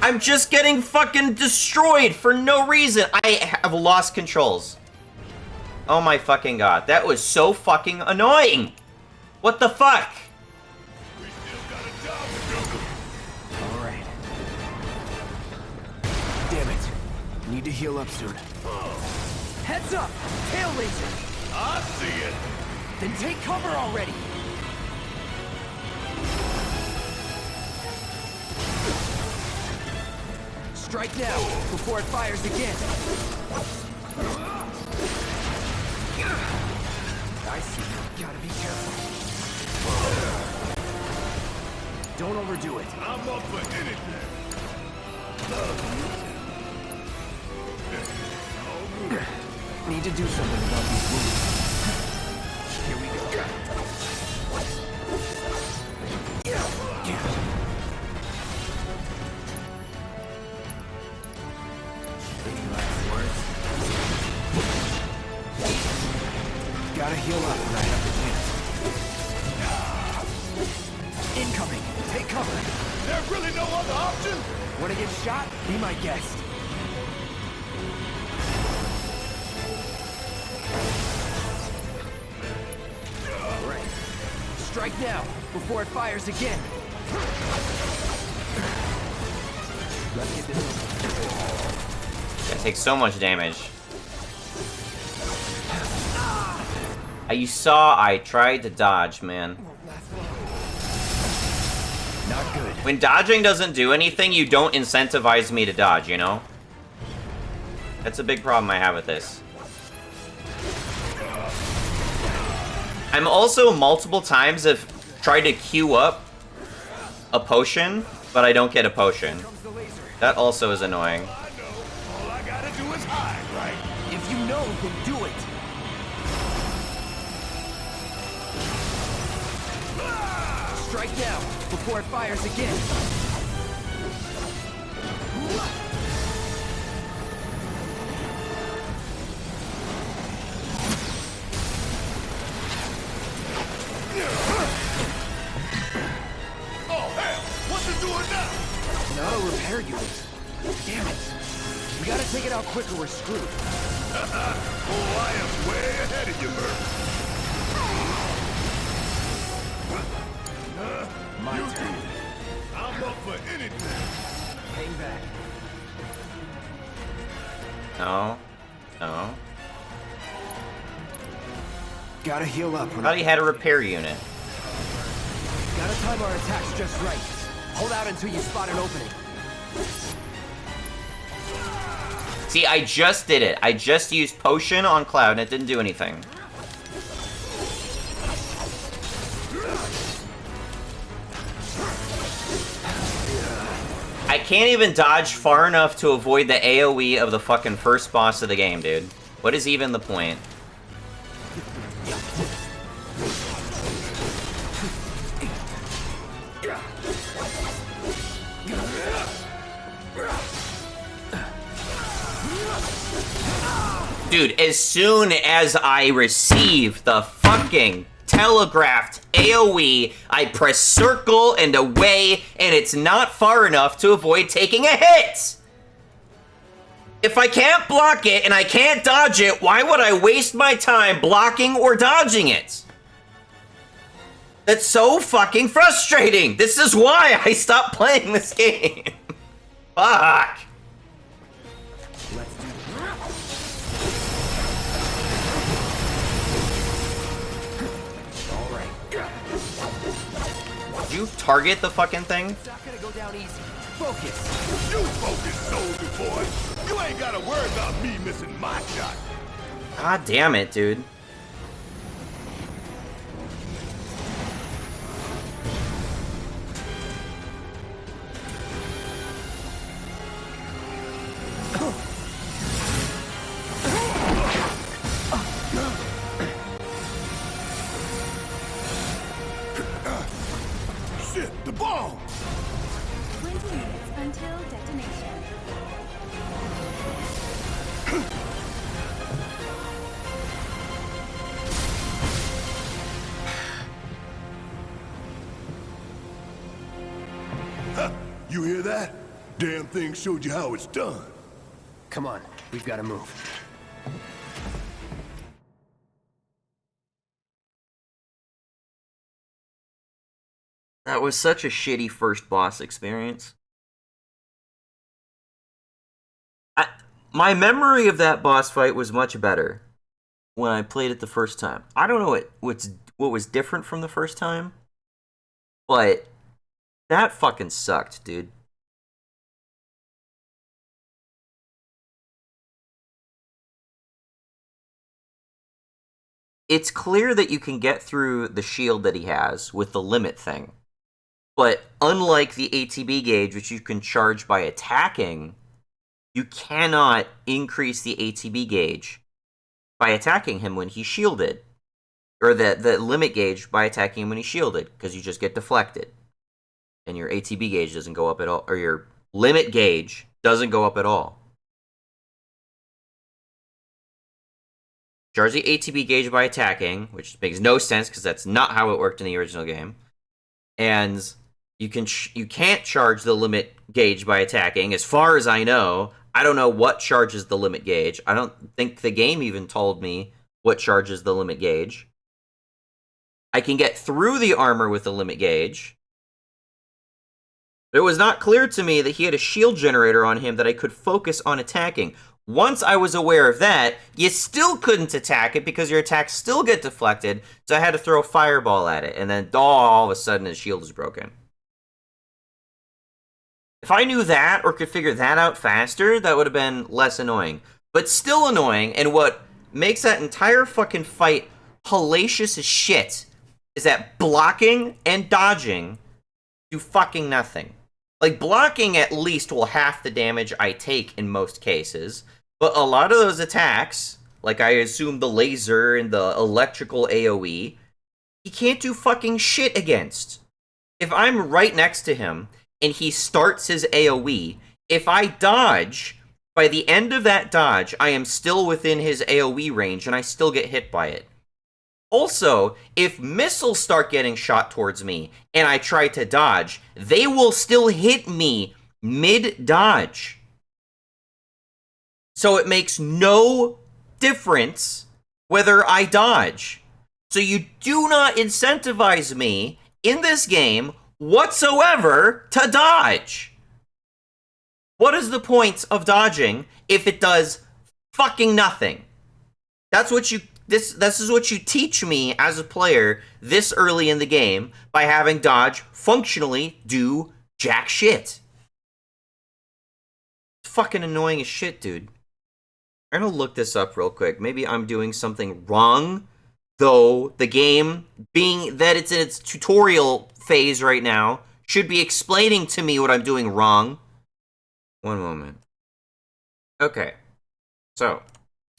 I'm just getting fucking destroyed for no reason. I have lost controls. Oh my fucking god. That was so fucking annoying. What the fuck? Alright. Damn it. Need to heal up soon. Heads up! Tail laser! I see it. Then take cover already! Strike now, before it fires again. I see. Gotta be careful. Don't overdo it. I'm up for anything. Need to do something about these wounds. Here we go. Gotta heal up when I have the chance. Incoming! Take cover! There's really no other option? Wanna get shot? Be my guest. Right. Strike now, before it fires again. Let's get this. That takes so much damage. You saw I tried to dodge, man. Not good. When dodging doesn't do anything, you don't incentivize me to dodge, you know? That's a big problem I have with this. I'm also multiple times have tried to queue up a potion, but I don't get a potion. That also is annoying. All I gotta do is hide. Strike now, before it fires again. Oh, hell! What's it doing now? An auto repair unit. Damn it. We gotta take it out quicker, we're screwed. Oh, I am way ahead of you, Bert. My turn. I'm up for anything. Hang back. No. No. Gotta heal up. I thought he had a repair unit. Gotta time our attacks just right. Hold out until you spot an opening. See, I just did it. I just used potion on Cloud and it didn't do anything. I can't even dodge far enough to avoid the AoE of the fucking first boss of the game, dude. What is even the point? Dude, as soon as I receive the fucking telegraphed AoE, I press circle and away, and it's not far enough to avoid taking a hit! If I can't block it and I can't dodge it, why would I waste my time blocking or dodging it? That's so fucking frustrating! This is why I stopped playing this game. Fuck. Did you target the fucking thing? It's not gonna go down easy. Focus. You focus, soldier boy. You ain't gotta worry about me missing my shot. God damn it, dude. Shit, the bomb! 20 minutes until detonation. Huh, you hear that? Damn thing showed you how it's done. Come on, we've gotta move. That was such a shitty first boss experience. My memory of that boss fight was much better when I played it the first time. I don't know what was different from the first time, but that fucking sucked, dude. It's clear that you can get through the shield that he has with the limit thing. But unlike the ATB gauge, which you can charge by attacking, you cannot increase the ATB gauge by attacking him when he's shielded. Or the limit gauge by attacking him when he's shielded, because you just get deflected. And your ATB gauge doesn't go up at all, or your limit gauge doesn't go up at all. Charge the ATB gauge by attacking, which makes no sense because that's not how it worked in the original game. And you can't charge the limit gauge by attacking. As far as I know, I don't know what charges the limit gauge. I don't think the game even told me what charges the limit gauge. I can get through the armor with the limit gauge. But it was not clear to me that he had a shield generator on him that I could focus on attacking. Once I was aware of that, you still couldn't attack it because your attacks still get deflected, so I had to throw a fireball at it, and then all of a sudden his shield is broken. If I knew that or could figure that out faster, that would have been less annoying. But still annoying, and what makes that entire fucking fight hellacious as shit is that blocking and dodging do fucking nothing. Like, blocking at least will half the damage I take in most cases, but a lot of those attacks, like I assume the laser and the electrical AoE, you can't do fucking shit against. If I'm right next to him and he starts his AoE, if I dodge, by the end of that dodge, I am still within his AoE range and I still get hit by it. Also, if missiles start getting shot towards me and I try to dodge, they will still hit me mid-dodge. So it makes no difference whether I dodge. So you do not incentivize me in this game whatsoever to dodge. What is the point of dodging if it does fucking nothing? That's what you this is what you teach me as a player this early in the game by having dodge functionally do jack shit. It's fucking annoying as shit, dude. I'm gonna look this up real quick. Maybe I'm doing something wrong, though the game, being that it's in its tutorial phase right now, should be explaining to me what I'm doing wrong. One moment. Okay. So,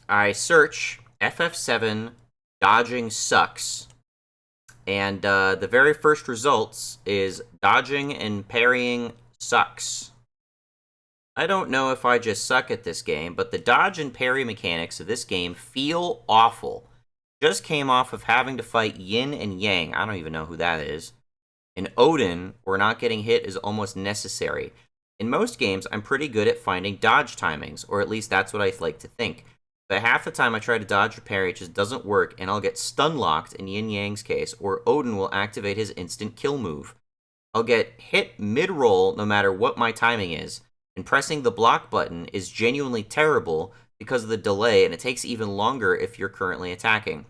I search FF7 dodging sucks, and the very first results is dodging and parrying sucks. I don't know if I just suck at this game, but the dodge and parry mechanics of this game feel awful. Just came off of having to fight Yin and Yang, I don't even know who that is, and Odin, where not getting hit is almost necessary. In most games, I'm pretty good at finding dodge timings, or at least that's what I like to think. But half the time I try to dodge or parry, it just doesn't work, and I'll get stun locked in Yin Yang's case, or Odin will activate his instant kill move. I'll get hit mid-roll no matter what my timing is, and pressing the block button is genuinely terrible because of the delay, and it takes even longer if you're currently attacking.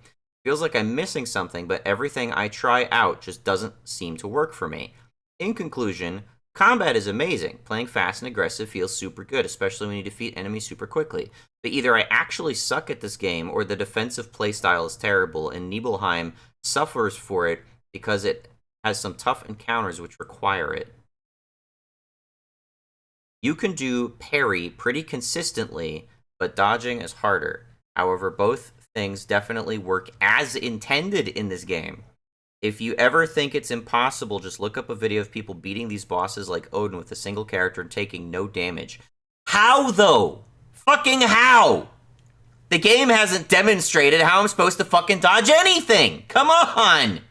Feels like I'm missing something, but everything I try out just doesn't seem to work for me. In conclusion, combat is amazing. Playing fast and aggressive feels super good, especially when you defeat enemies super quickly. But either I actually suck at this game, or the defensive playstyle is terrible, and Nibelheim suffers for it because it has some tough encounters which require it. You can do parry pretty consistently, but dodging is harder. However, both things definitely work as intended in this game. If you ever think it's impossible, just look up a video of people beating these bosses like Odin with a single character and taking no damage. How, though? Fucking how? The game hasn't demonstrated how I'm supposed to fucking dodge anything! Come on!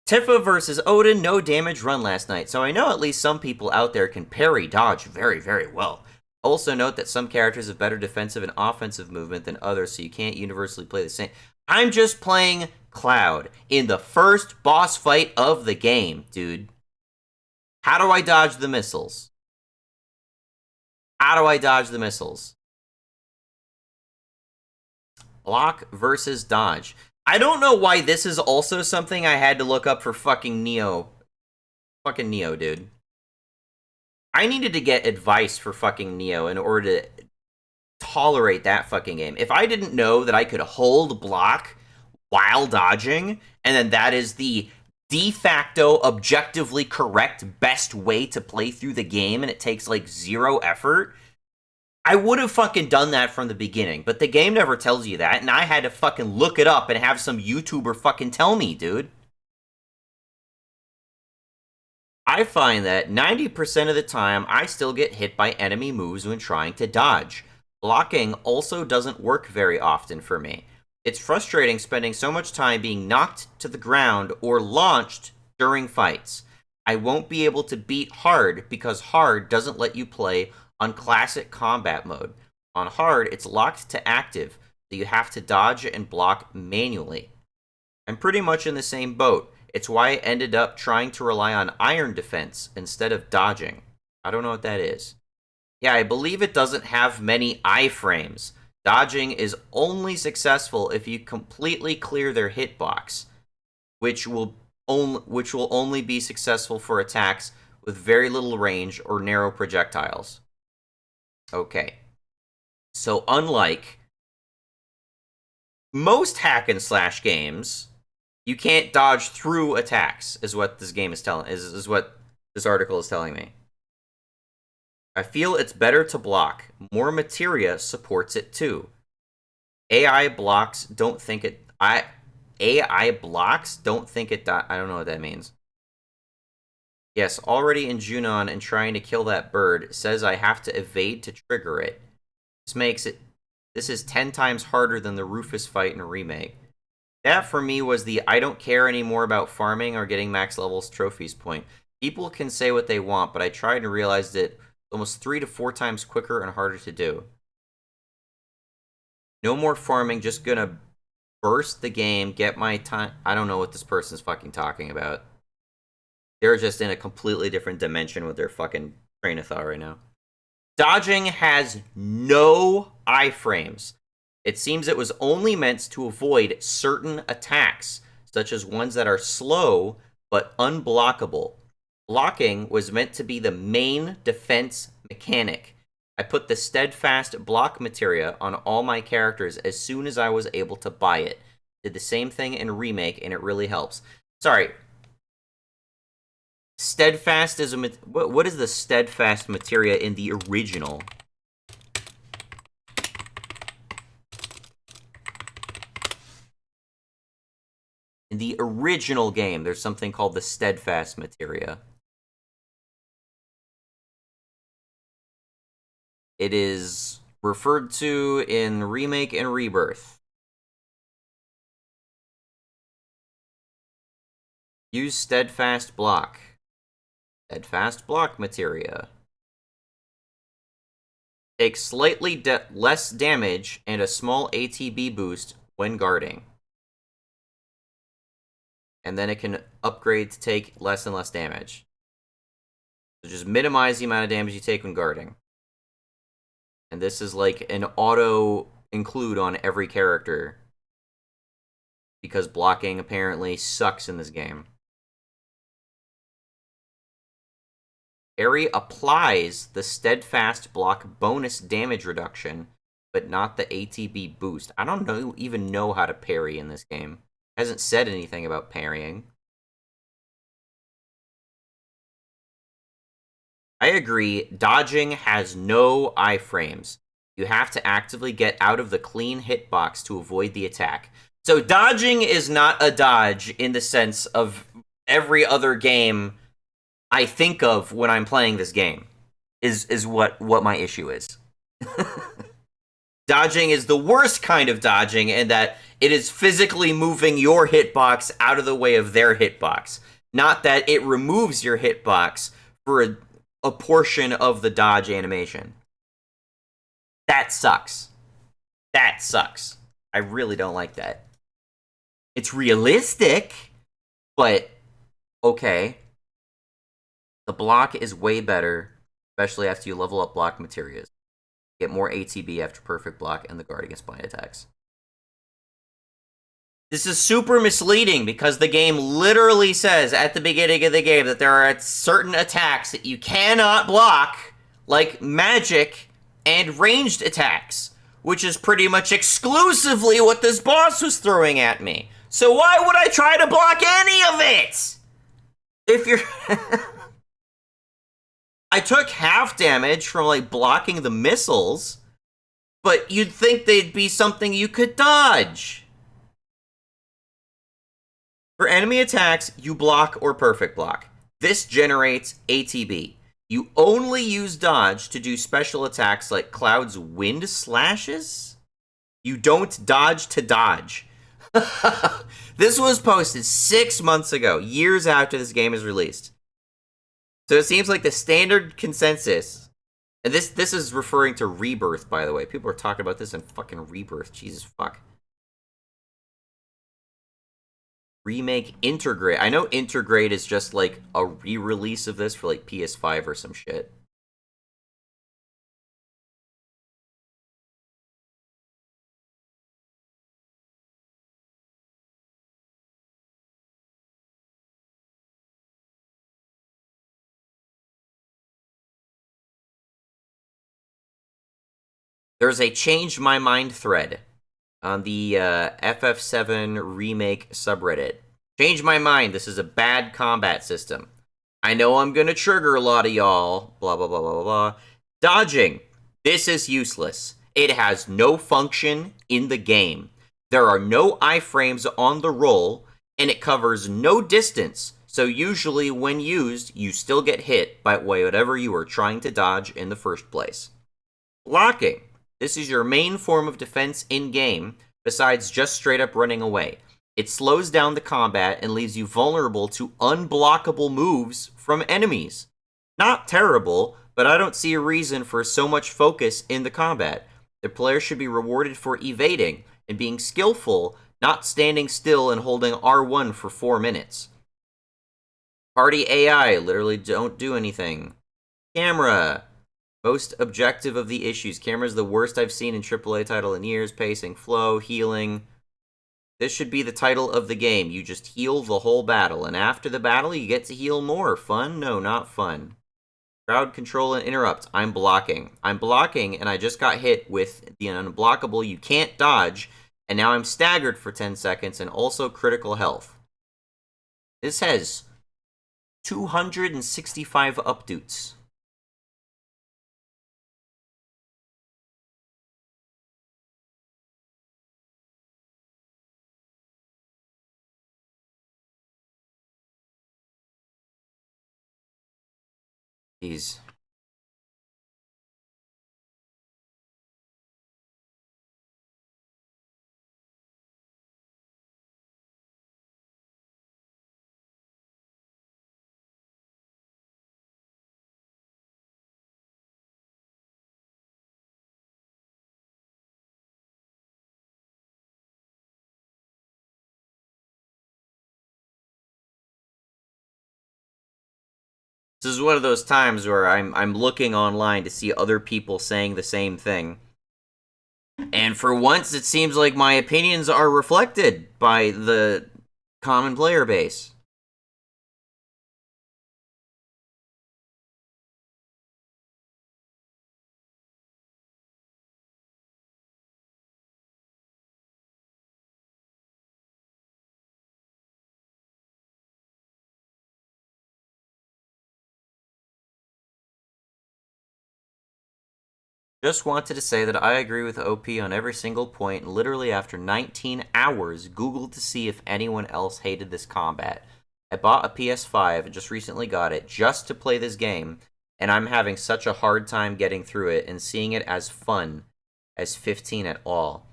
Tifa versus Odin, no damage run last night, so I know at least some people out there can parry dodge very, very well. Also note that some characters have better defensive and offensive movement than others, so you can't universally play the same. I'm just playing Cloud in the first boss fight of the game, dude. How do I dodge the missiles? How do I dodge the missiles? Block versus dodge. I don't know why this is also something I had to look up for fucking Neo. Fucking Neo, dude. I needed to get advice for fucking Neo in order to tolerate that fucking game. If I didn't know that I could hold block while dodging, and then that is the de facto objectively correct best way to play through the game and it takes like zero effort, I would have fucking done that from the beginning. But the game never tells you that, and I had to fucking look it up and have some YouTuber fucking tell me, dude. I find that 90% of the time, I still get hit by enemy moves when trying to dodge. Blocking also doesn't work very often for me. It's frustrating spending so much time being knocked to the ground or launched during fights. I won't be able to beat hard because hard doesn't let you play on classic combat mode. On hard, it's locked to active, so you have to dodge and block manually. I'm pretty much in the same boat. It's why I ended up trying to rely on iron defense instead of dodging. I don't know what that is. Yeah, I believe it doesn't have many iframes. Dodging is only successful if you completely clear their hitbox, which will only be successful for attacks with very little range or narrow projectiles. Okay. So unlike most hack and slash games, you can't dodge through attacks, is what this game is telling is what this article is telling me. I feel it's better to block. More materia supports it too. AI blocks don't think it AI blocks, don't think it I don't know what that means. Yes, already in Junon and trying to kill that bird. Says I have to evade to trigger it. This is 10 times harder than the Rufus fight in Remake. That, for me, was the I don't care anymore about farming or getting max levels trophies point. People can say what they want, but I tried and realized it almost 3 to 4 times quicker and harder to do. No more farming, just gonna burst the game, get my time. I don't know what this person's fucking talking about. They're just in a completely different dimension with their fucking train of thought right now. Dodging has no iframes. It seems it was only meant to avoid certain attacks, such as ones that are slow but unblockable. Blocking was meant to be the main defense mechanic. I put the steadfast block materia on all my characters as soon as I was able to buy it. Did the same thing in Remake, and it really helps. Sorry. Steadfast is a... What is the steadfast materia in the original? In the original game, there's something called the steadfast materia. It is referred to in Remake and Rebirth. Use steadfast block. Steadfast block materia. Take slightly less damage and a small ATB boost when guarding. And then it can upgrade to take less and less damage. So just minimize the amount of damage you take when guarding. And this is like an auto include on every character. Because blocking apparently sucks in this game. Parry applies the steadfast block bonus damage reduction, but not the ATB boost. I don't even know how to parry in this game. It hasn't said anything about parrying. I agree, dodging has no iframes. You have to actively get out of the clean hitbox to avoid the attack. So dodging is not a dodge in the sense of every other game I think of when I'm playing this game, is what my issue is. Dodging is the worst kind of dodging in that it is physically moving your hitbox out of the way of their hitbox. Not that it removes your hitbox for a portion of the dodge animation. That sucks. That sucks. I really don't like that. It's realistic, but okay. The block is way better, especially after you level up block materials. Get more ATB after perfect block and the guard against blind attacks. This is super misleading because the game literally says at the beginning of the game that there are certain attacks that you cannot block, like magic and ranged attacks, which is pretty much exclusively what this boss was throwing at me. So why would I try to block any of it? If you're... I took half damage from, like, blocking the missiles, but you'd think they'd be something you could dodge. For enemy attacks, you block or perfect block. This generates ATB. You only use dodge to do special attacks like Cloud's wind slashes. You don't dodge to dodge. This was posted 6 months ago, years after this game is released. So it seems like the standard consensus, and this is referring to Rebirth, by the way. People are talking about this in fucking Rebirth. Jesus fuck. Remake Intergrade. I know Intergrade is just like a re-release of this for like PS5 or some shit. There's a Change My Mind thread on the FF7 Remake subreddit. Change my mind, this is a bad combat system. I know I'm gonna trigger a lot of y'all, blah blah blah blah blah blah. Dodging, this is useless. It has no function in the game. There are no iframes on the roll, and it covers no distance, so usually when used, you still get hit by whatever you are trying to dodge in the first place. Blocking. This is your main form of defense in-game, besides just straight up running away. It slows down the combat and leaves you vulnerable to unblockable moves from enemies. Not terrible, but I don't see a reason for so much focus in the combat. The player should be rewarded for evading and being skillful, not standing still and holding R1 for 4 minutes. Party AI literally don't do anything. Camera. Most objective of the issues. Camera's the worst I've seen in AAA title in years. Pacing, flow, healing. This should be the title of the game. You just heal the whole battle, and after the battle, you get to heal more. Fun? No, not fun. Crowd control and interrupt. I'm blocking. I'm blocking, and I just got hit with the unblockable you can't dodge, and now I'm staggered for 10 seconds and also critical health. This has 265 updates. Jeez. This is one of those times where I'm looking online to see other people saying the same thing. And for once, it seems like my opinions are reflected by the common player base. Just wanted to say that I agree with OP on every single point. Literally after 19 hours, Googled to see if anyone else hated this combat. I bought a PS5 and just recently got it just to play this game, and I'm having such a hard time getting through it and seeing it as fun as 15 at all.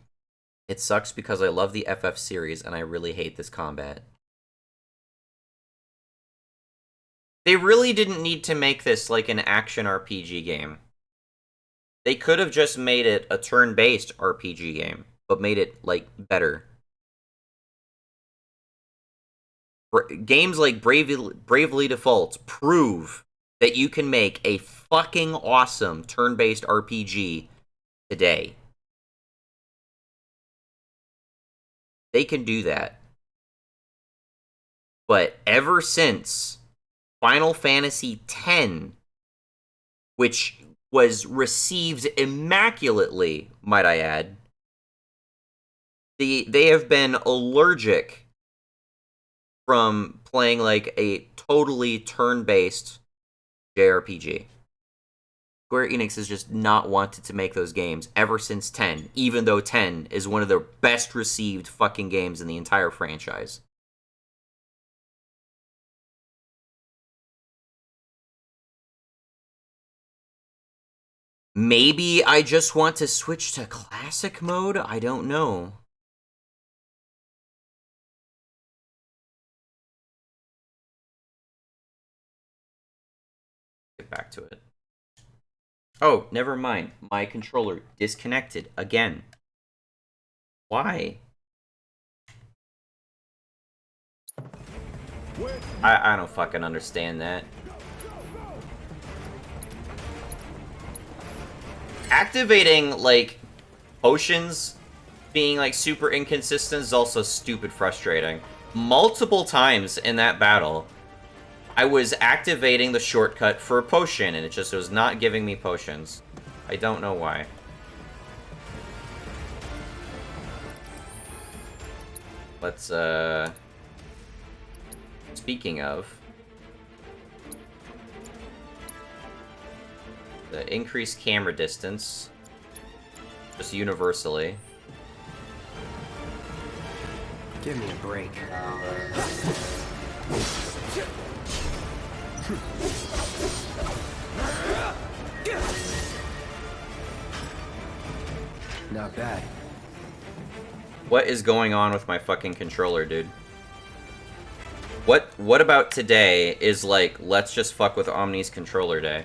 It sucks because I love the FF series and I really hate this combat. They really didn't need to make this like an action RPG game. They could have just made it a turn-based RPG game, but made it, like, better. Games like Bravely Default prove that you can make a fucking awesome turn-based RPG today. They can do that. But ever since Final Fantasy X, which was received immaculately, might I add, they have been allergic from playing like a totally turn-based JRPG. Square Enix has just not wanted to make those games ever since 10, even though 10 is one of the best received fucking games in the entire franchise. Maybe I just want to switch to classic mode? I don't know. Get back to it. Oh, never mind. My controller disconnected again. Why? I don't fucking understand that. Activating, like, potions being, like, super inconsistent is also stupid frustrating. Multiple times in that battle, I was activating the shortcut for a potion, and it just was not giving me potions. I don't know why. Let's, speaking of... the increased camera distance, just universally. Give me a break. Not bad. What is going on with my fucking controller, dude? What about today is like, let's just fuck with Omni's controller day?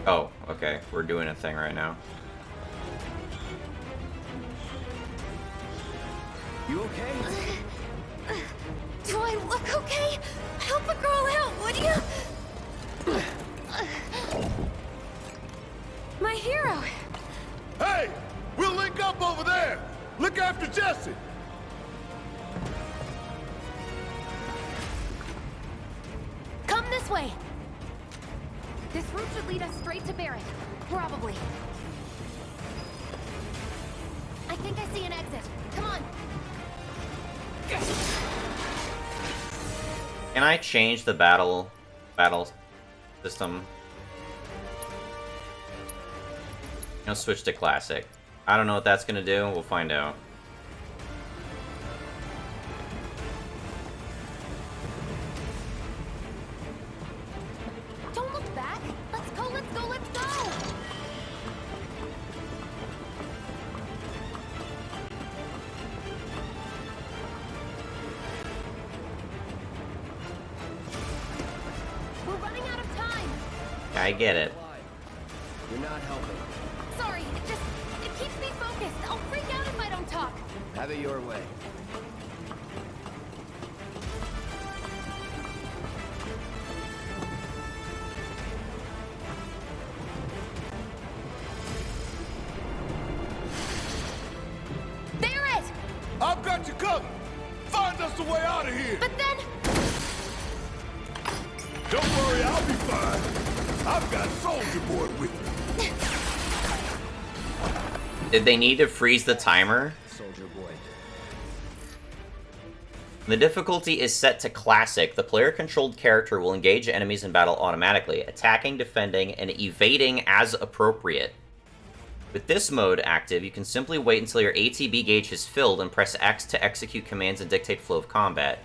Oh, okay. We're doing a thing right now. You okay? Do I look okay? Help a girl out, would you? My hero. Hey! We'll link up over there! Look after Jesse! Come this way. This route should lead us straight to Barrett. Probably. I think I see an exit. Come on. Can I change the battle system? I'll switch to classic. I don't know what that's gonna do. We'll find out. Don't look back. Let's go, let's go, let's go. We're running out of time. I get it. You're not helping. Sorry, it keeps me focused. I'll freak out if I don't talk. Have it your way. Barrett! I've got you covered! Find us a way out of here! But then... Don't worry, I'll be fine. I've got Soldier Boy with me. Did they need to freeze the timer? Soldier Boy. The difficulty is set to classic. The player-controlled character will engage enemies in battle automatically, attacking, defending, and evading as appropriate. With this mode active, you can simply wait until your ATB gauge is filled and press X to execute commands and dictate flow of combat.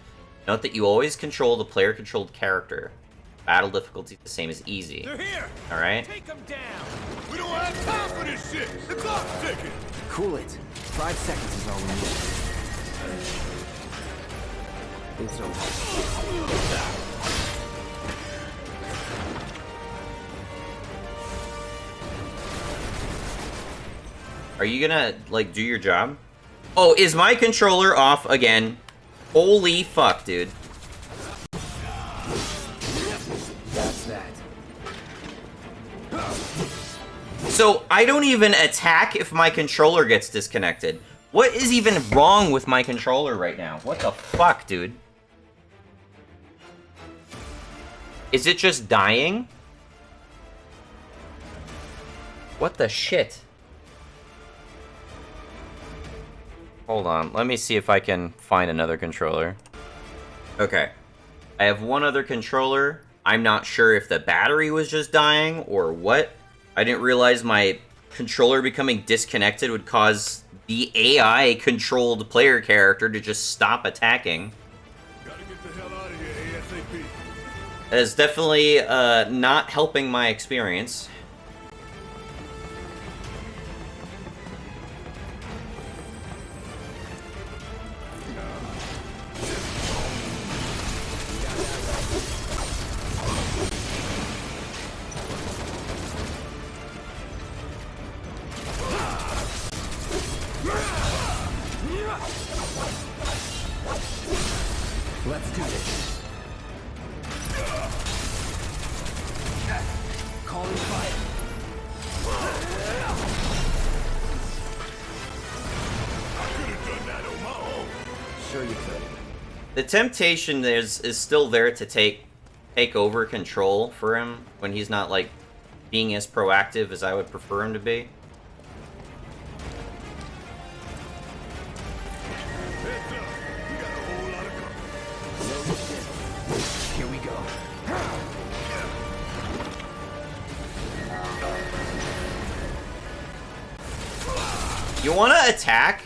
Note that you always control the player-controlled character. Battle difficulty is the same as easy. They're here. Alright? Take them down. We don't have time for this shit! The clock's ticking! Cool it. 5 seconds is all we need. It's over. Are you gonna, like, do your job? Oh, is my controller off again? Holy fuck, dude. That's that. So, I don't even attack if my controller gets disconnected. What is even wrong with my controller right now? What the fuck, dude? Is it just dying? What the shit? Hold on, let me see if I can find another controller. Okay. I have one other controller. I'm not sure if the battery was just dying or what. I didn't realize my controller becoming disconnected would cause the AI-controlled player character to just stop attacking. Gotta get the hell out of here ASAP. That is definitely not helping my experience. Let's do this. Calling fire. I could have done that on my own. Sure you could. The temptation is still there to take over control for him when he's not, like, being as proactive as I would prefer him to be. Heads up. We got a whole lot of company. Here we go. You want to attack?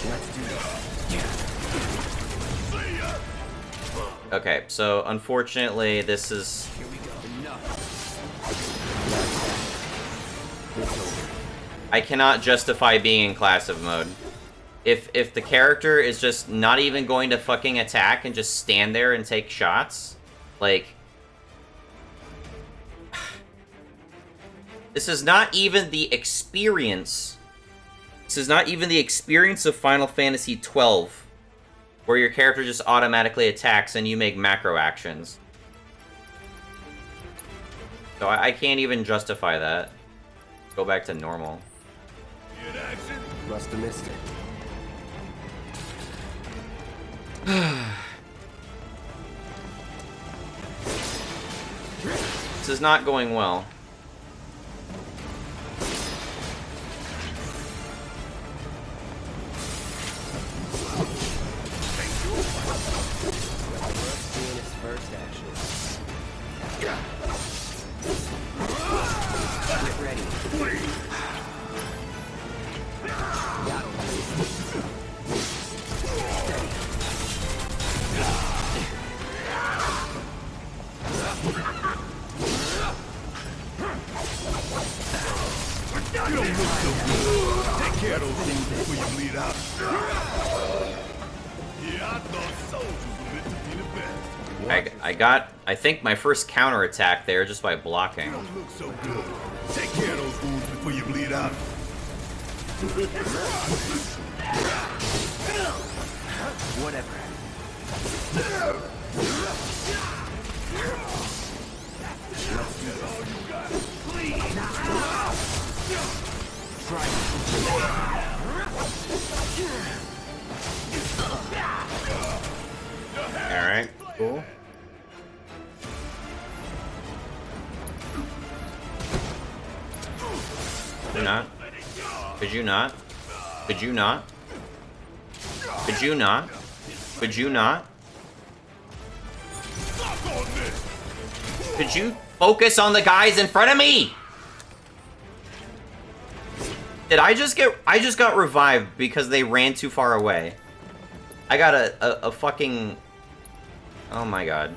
Let's do this. Okay, so unfortunately, this is... Here we go. Enough. I cannot justify being in classive mode. If the character is just not even going to fucking attack and just stand there and take shots, like... This is not even the experience. This is not even the experience of Final Fantasy XII, where your character just automatically attacks and you make macro actions. So I can't even justify that. Go back to normal. In action. Must have missed it. This is not going well. Seeing its first action. Get ready. That'll do. Steady. You don't look so good. Take care of those wounds before you bleed out. Yeah, I thought soldiers were meant to be the best. I think, my first counterattack there just by blocking. You don't look so good. Take care of those wounds before you bleed out. Whatever. Alright, cool. Could you not? Could you not? Could you not? Could you not? Could you not? Could you focus on the guys in front of me? Did I just got revived because they ran too far away. I got a fucking... Oh my god.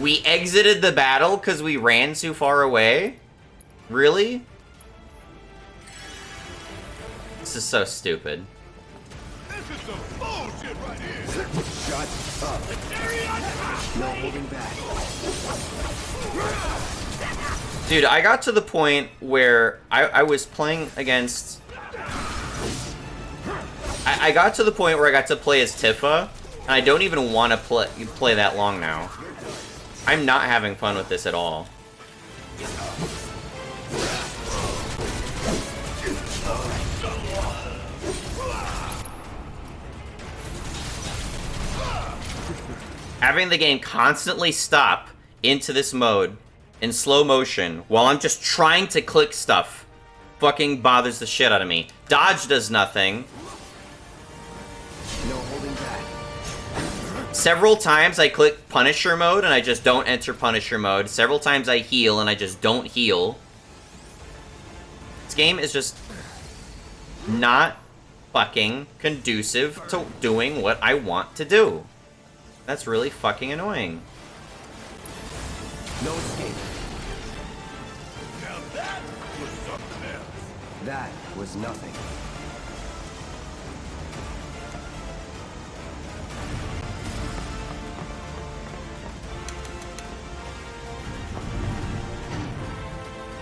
We exited the battle because we ran too far away? Really? This is so stupid. This is some bullshit right here. Shut up. No holding back. Dude, I got to the point where I was playing against... I got to the point where I got to play as Tifa, and I don't even want to play that long now. I'm not having fun with this at all. Having the game constantly stop into this mode in slow motion while I'm just trying to click stuff fucking bothers the shit out of me. Dodge does nothing. No holding back. Several times I click Punisher mode and I just don't enter Punisher mode. Several times I heal and I just don't heal. This game is just not fucking conducive to doing what I want to do. That's really fucking annoying. No escape. Now that was something else. That was nothing.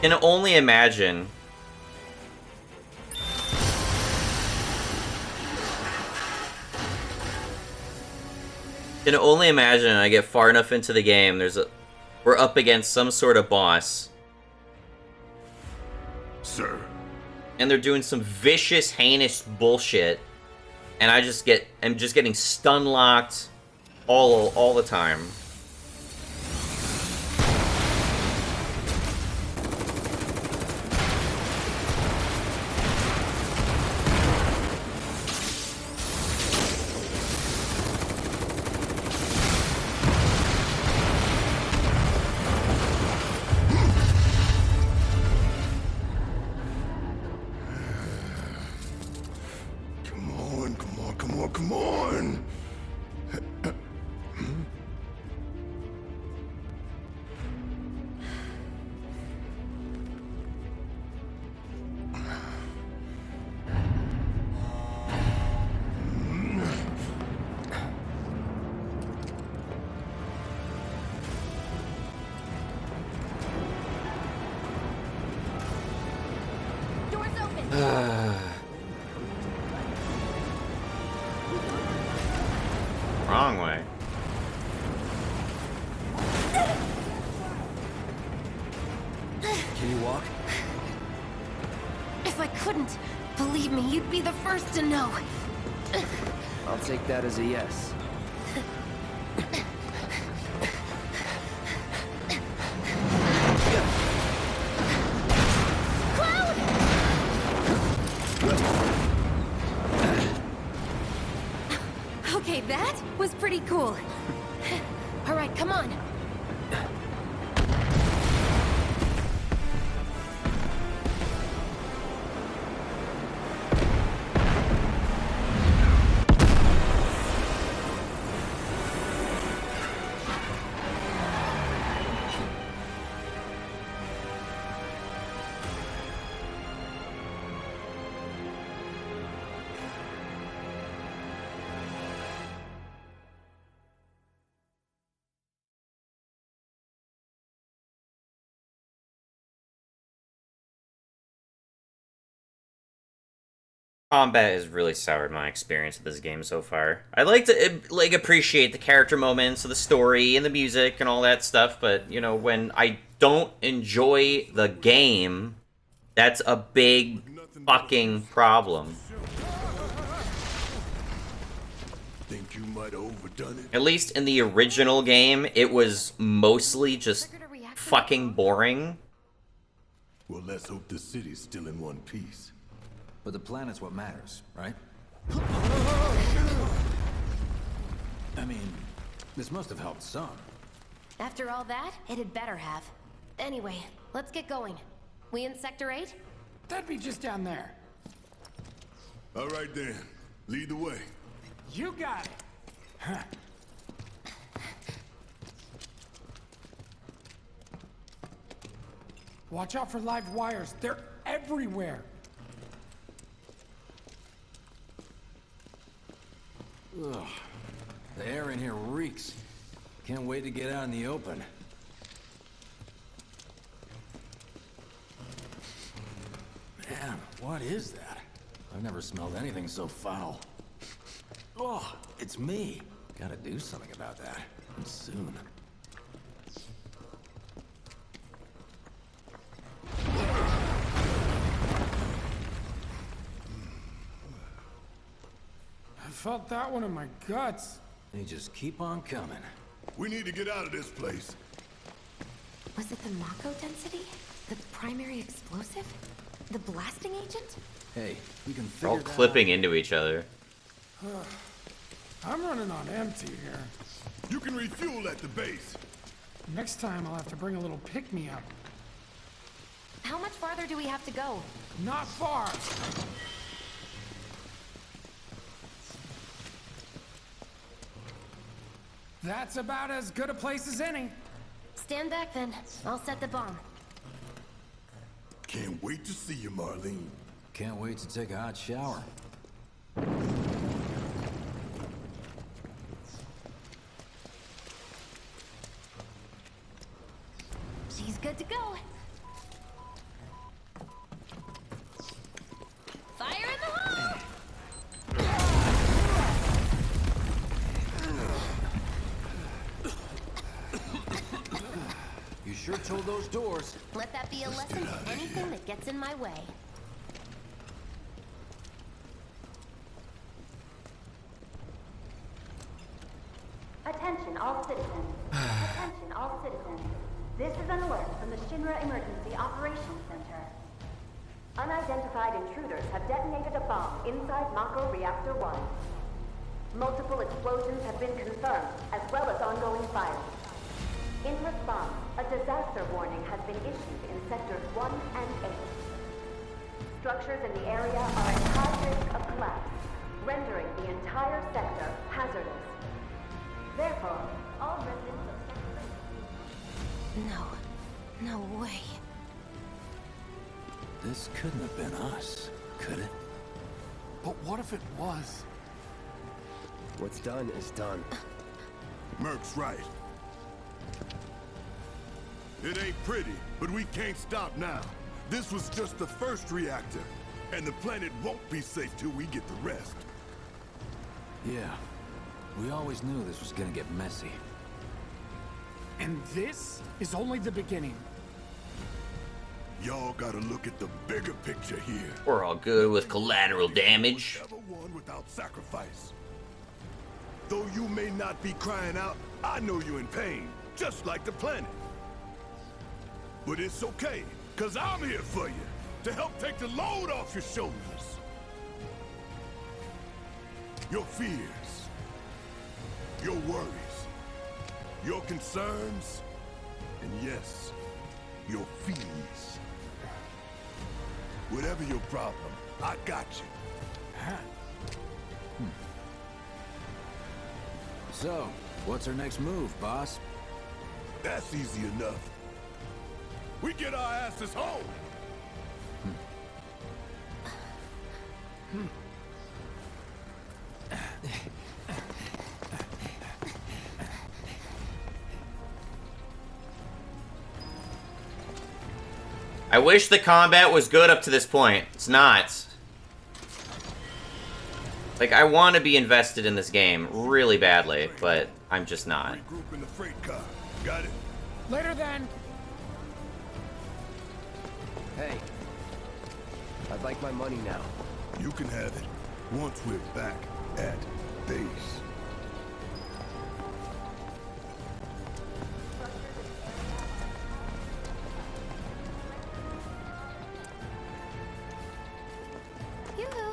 Can only imagine. Can only imagine I get far enough into the game, we're up against some sort of boss. Sir. And they're doing some vicious, heinous bullshit. And I'm just getting stun locked all the time. Come on! Doors open. Wrong way. Can you walk? If I couldn't, believe me, you'd be the first to know. I'll take that as a yes. Okay, that was pretty cool. All right, come on. Combat has really soured my experience with this game so far. I like to like appreciate the character moments of the story and the music and all that stuff, but you know, when I don't enjoy the game, that's a big fucking problem. Think you might have overdone it? At least in the original game, it was mostly just fucking boring. Well, let's hope the city's still in one piece. But the planet's what matters, right? I mean, this must have helped some. After all that, it had better have. Anyway, let's get going. We in Sector 8? That'd be just down there. All right then, lead the way. You got it. Huh. Watch out for live wires. They're everywhere. Ugh. The air in here reeks. Can't wait to get out in the open. Man, what is that? I've never smelled anything so foul. Oh, it's me. Gotta do something about that. And soon. I felt that one in my guts. They just keep on coming. We need to get out of this place. Was it the Mako density? The primary explosive? The blasting agent? Hey, we can They're figure all that clipping out. into each other. I'm running on empty here. You can refuel at the base. Next time I'll have to bring a little pick-me-up. How much farther do we have to go? Not far. That's about as good a place as any. Stand back then. I'll set the bomb. Can't wait to see you, Marlene. Can't wait to take a hot shower. She's good to go. Fire in the hole! You sure told those doors. Let that be a lesson to anything that gets in my way. Attention all citizens. This is an alert from the Shinra Emergency Operations Center. Unidentified intruders have detonated a bomb inside Mako Reactor 1. Multiple explosions have been confirmed, as well as ongoing fires. In response, a disaster warning has been issued in Sectors 1 and 8. Structures in the area are at high risk of collapse, rendering the entire sector hazardous. Therefore, all residents of Sector... No way. This couldn't have been us, could it? But what if it was? What's done is done. Merc's right. It ain't pretty, but we can't stop now. This was just the first reactor, and the planet won't be safe till we get the rest. Yeah. We always knew this was gonna get messy. And this is only the beginning. Y'all gotta look at the bigger picture here. We're all good with collateral damage. Never won without sacrifice. Though you may not be crying out, I know you're in pain, just like the planet. But it's okay, cause I'm here for you, to help take the load off your shoulders. Your fears, your worries, your concerns, and yes, your fees. Whatever your problem, I got you. So, what's our next move, boss? That's easy enough. We get our asses home! I wish the combat was good up to this point. It's not. Like, I want to be invested in this game really badly, but I'm just not. Regroup in the freight car. Got it? Later then. Hey. I'd like my money now. You can have it once we're back at base. Yoo-hoo.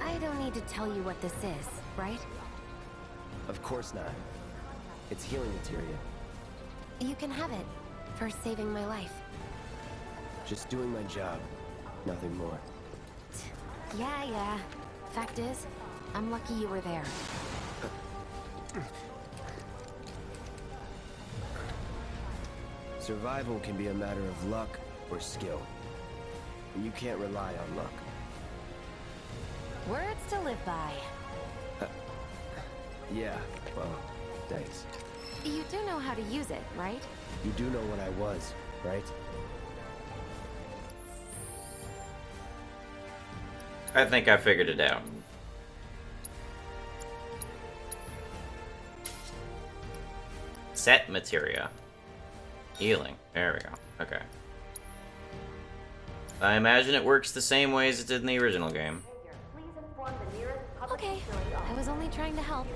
I don't need to tell you what this is, right? Of course not. It's healing materia. You can have it for saving my life. Just doing my job. Nothing more. Yeah. Fact is, I'm lucky you were there. Survival can be a matter of luck or skill. And you can't rely on luck. Words to live by. Yeah, well, thanks. You do know how to use it, right? You do know what I was, right? I think I figured it out. Set materia. Healing. There we go. Okay. I imagine it works the same way as it did in the original game. Okay, I was only trying to help.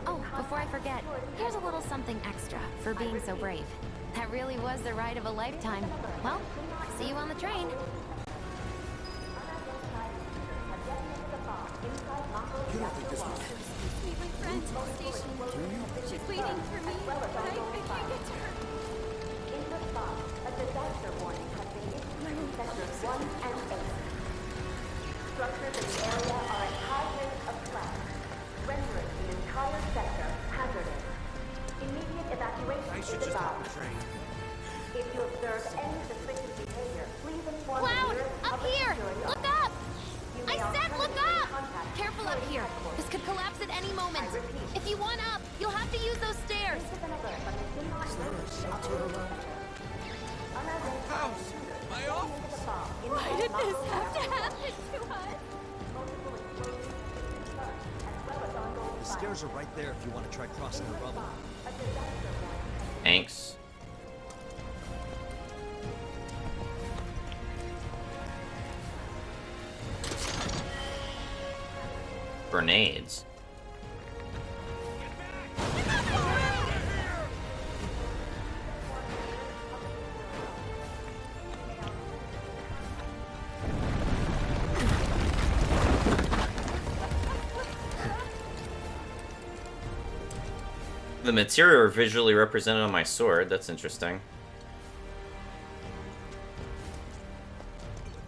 Oh, before I forget, here's a little something extra for being so brave. That really was the ride of a lifetime. Well, see you on the train. Meet my friend at the station. She's waiting for me, but I can't get to her. In response, a disaster warning has been issued in Sectors 1 and 8. Structures in the area are at high risk of collapse, rendering the entire sector hazardous. Immediate evacuation is advised. If you observe any suspicious behavior, please inform the Cloud! nearest Up public here! security Look officer. up! You I may said look alternatively up! contact Careful up here. This could collapse at any moment. If you want up, you'll have to use those stairs. This is an alert from the Shinra Emergency Operations Center. Unidentified intruders My detonated office. a bomb Why inside did Mako this have to Reactor 1. happen to us? Multiple explosions have been confirmed, as well as ongoing The fires. stairs are right there if you want to try crossing the rubble. A disaster warning. Thanks. Grenades. The material are visually represented on my sword. That's interesting.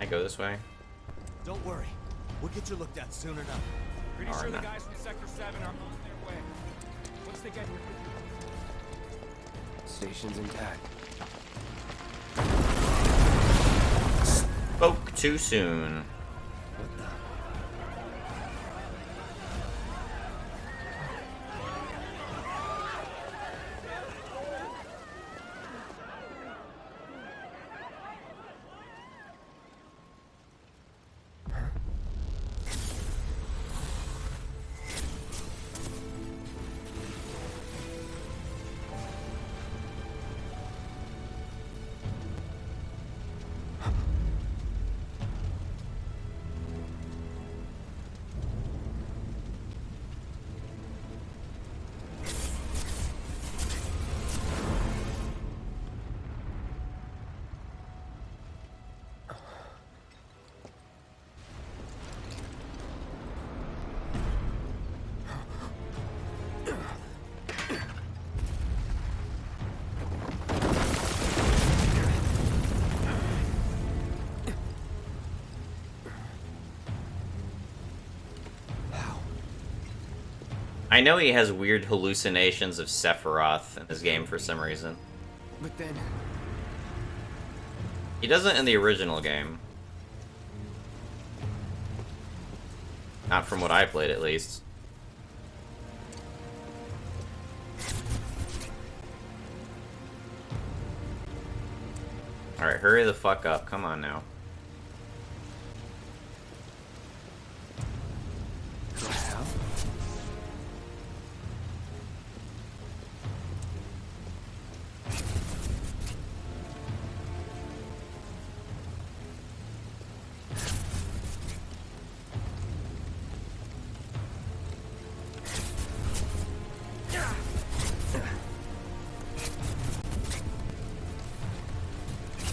I go this way. Don't worry. We'll get you looked at soon enough. Pretty Or sure the not. guys from Sector 7 are on their way. Once they get here, Station's intact. Spoke too soon. I know he has weird hallucinations of Sephiroth in this game for some reason. But then... He doesn't in the original game. Not from what I played, at least. Alright, hurry the fuck up. Come on now.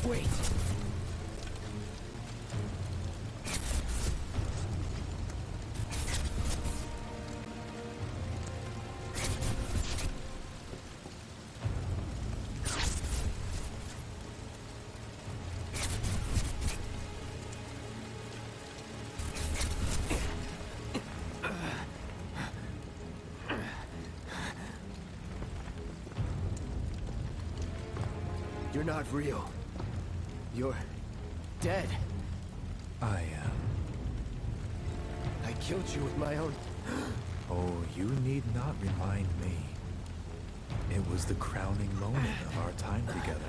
Wait. You're not real. You're dead. I am. I killed you with my own... Oh, you need not remind me. It was the crowning moment of our time together.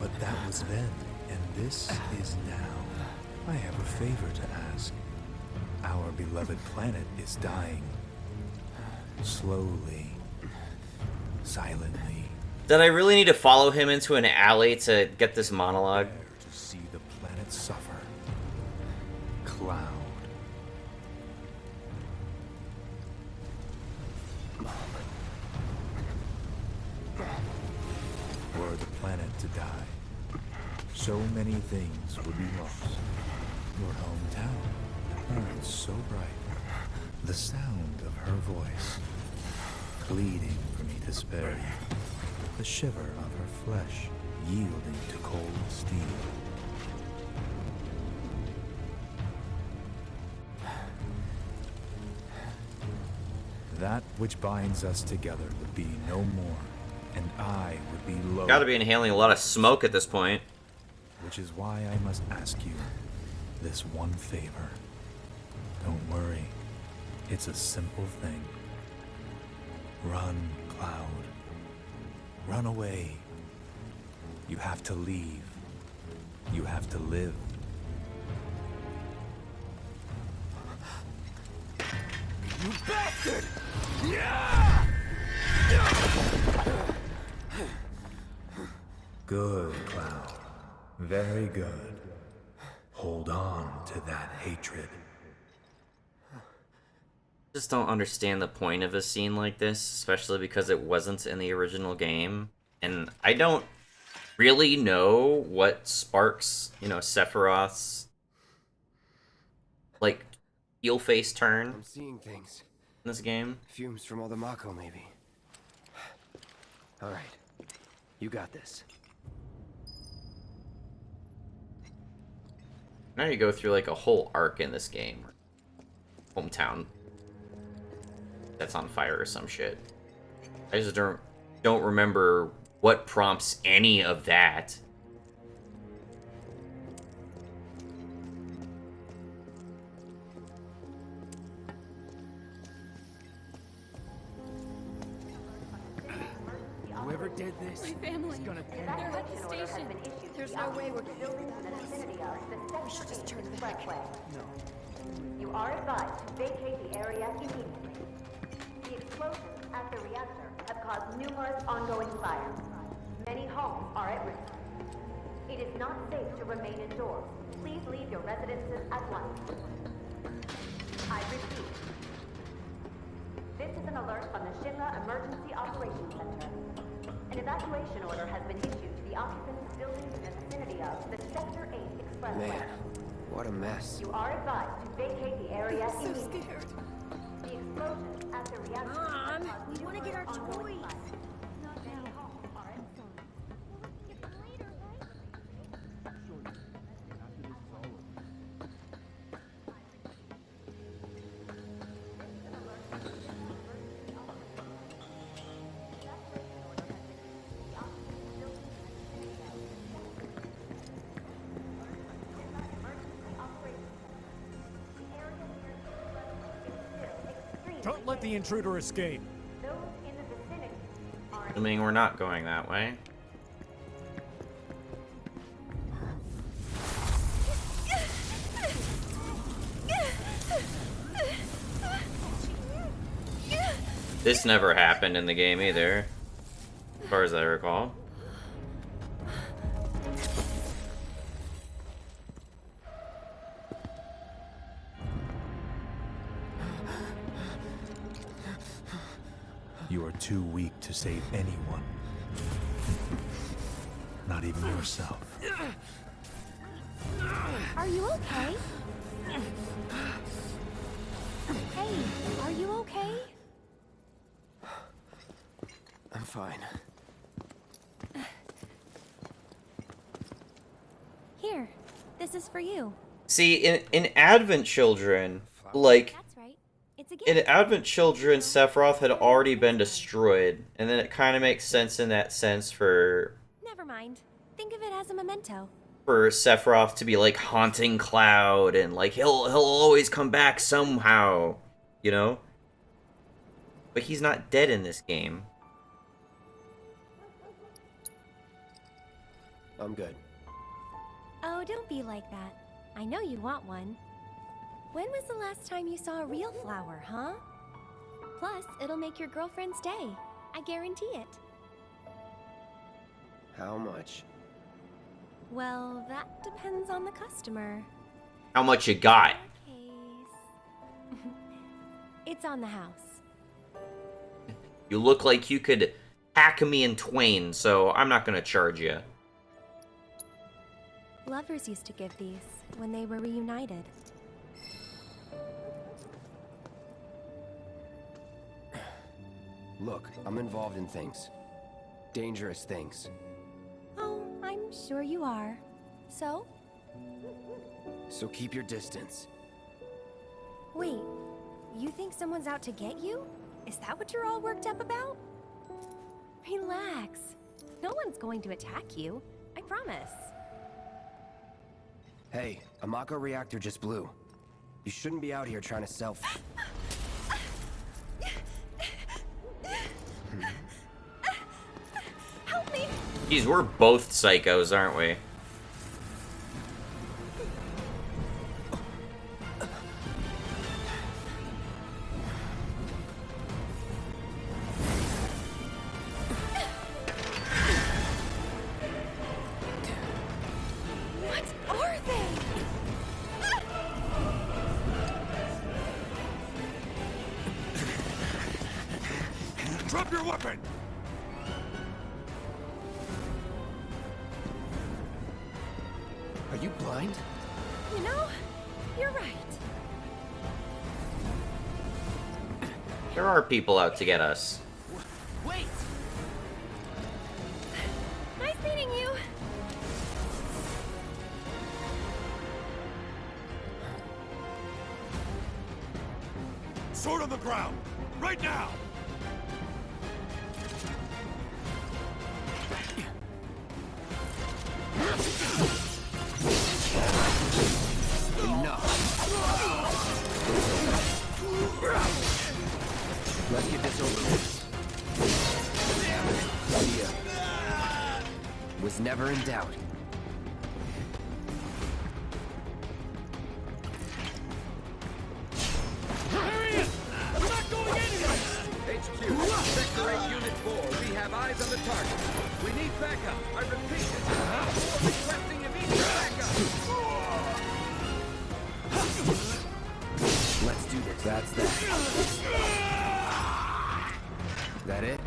But that was then, and this is now. I have a favor to ask. Our beloved planet is dying. Slowly. Silently. Did I really need to follow him into an alley to get this monologue? To see the planet suffer. Cloud. Were the planet to die, so many things would be lost. Your hometown burns so bright. The sound of her voice, pleading for me to spare you. The shiver of her flesh yielding to cold steel. That which binds us together would be no more, and I would be low. Gotta be inhaling a lot of smoke at this point. Which is why I must ask you this one favor. Don't worry, it's a simple thing. Run, Cloud. Run away. You have to leave. You have to live. You bastard! Yeah! Good, Cloud. Very good. Hold on to that hatred. Just don't understand the point of a scene like this, especially because it wasn't in the original game. And I don't really know what sparks, you know, Sephiroth's, like, heel face turn I'm seeing things. in this game. Fumes from all the Mako, maybe. All right. You got this. Now you go through like a whole arc in this game. Hometown that's on fire or some shit. I just don't remember what prompts any of that. Whoever did this My family. is gonna pay. They're at the station. There's no way we're gonna get rid of this. We should just turn back. No. You are advised to vacate the area immediately. The explosions at the reactor have caused numerous ongoing fires. Many homes are at risk. It is not safe to remain indoors. Please leave your residences at once. I repeat. This is an alert from the Shinra Emergency Operations Center. An evacuation order has been issued to the occupants of buildings in the vicinity of the Sector 8 Expressway. Man, what a mess. You are advised to vacate the area I'm so immediately. scared. The explosions at the reactor. Mom, we want to get our toys. Don't let the intruder escape. Those in the vicinity are Assuming we're not going that way. This never happened in the game either, as far as I recall. You are too weak to save anyone. Not even yourself. Are you okay? Hey, are you okay? I'm fine. Here, this is for you. See, in Advent Children, like, That's right. It's a in gift. Advent Children, Sephiroth had already been destroyed, and then it kind of makes sense in that sense for Never mind. Think of it as a memento. Sephiroth to be like haunting Cloud, and like he'll always come back somehow, you know? But he's not dead in this game. I'm good. Oh, don't be like that. I know you want one. When was the last time you saw a real flower, huh? Plus, it'll make your girlfriend's day. I guarantee it. How much? Well, that depends on the customer. How much you got? Case. It's on the house. You look like you could hack me in twain, so I'm not gonna charge you. Lovers used to give these when they were reunited. Look, I'm involved in things. Dangerous things. Oh, I'm sure you are. So? So keep your distance. Wait, you think someone's out to get you? Is that what you're all worked up about? Relax. No one's going to attack you. I promise. Hey, a Mako reactor just blew. You shouldn't be out here trying to self. Help me! Geez, we're both psychos, aren't we? What are they? Drop your weapon! Are you blind? You know, you're right. There are people out to get us. Wait! Sword on the ground! Right now! Enough. Let's get this over with. Was never in doubt. Sector 8, Unit 4, we have eyes on the target. We need backup. I repeat, requesting immediate backup. Let's do this. That's that. That it?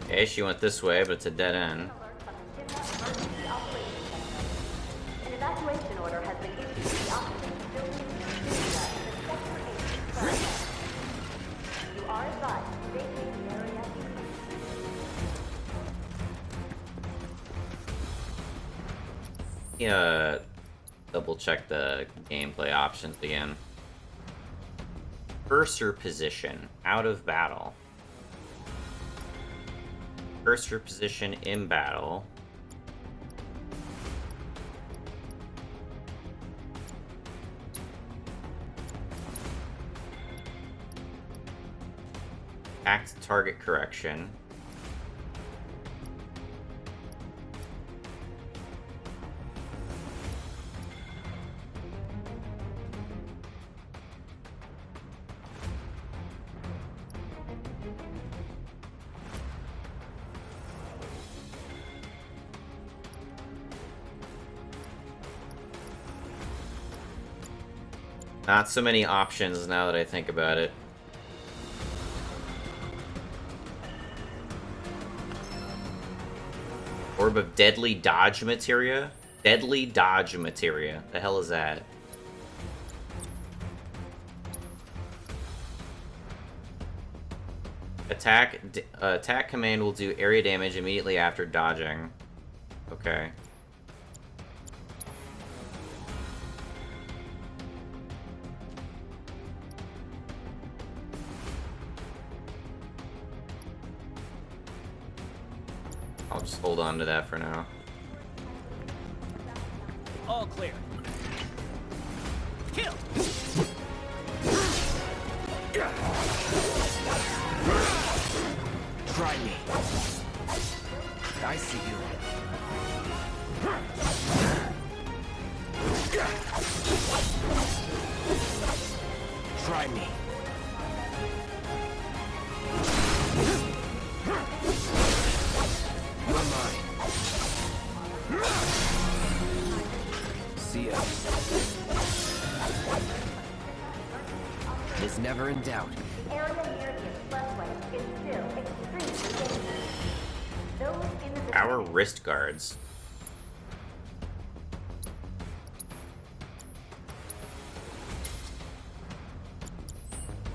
Okay, she went this way, but it's a dead end. An evacuation order has been issued to the occupants of buildings in Sector 8. You are advised to vacate the area. Yeah, double check the gameplay options again. Cursor position, out of battle. Cursor position in battle. Act target correction. Not so many options now that I think about it. Orb of deadly dodge materia? Deadly dodge materia. The hell is that? Attack command will do area damage immediately after dodging. Okay. I'll just hold on to that for now. All clear. Kill! Try me. I see you. Try me. You're mine. See ya. Was never in doubt. The area near the expressway is still extremely dangerous. Those in the Our wrist guards.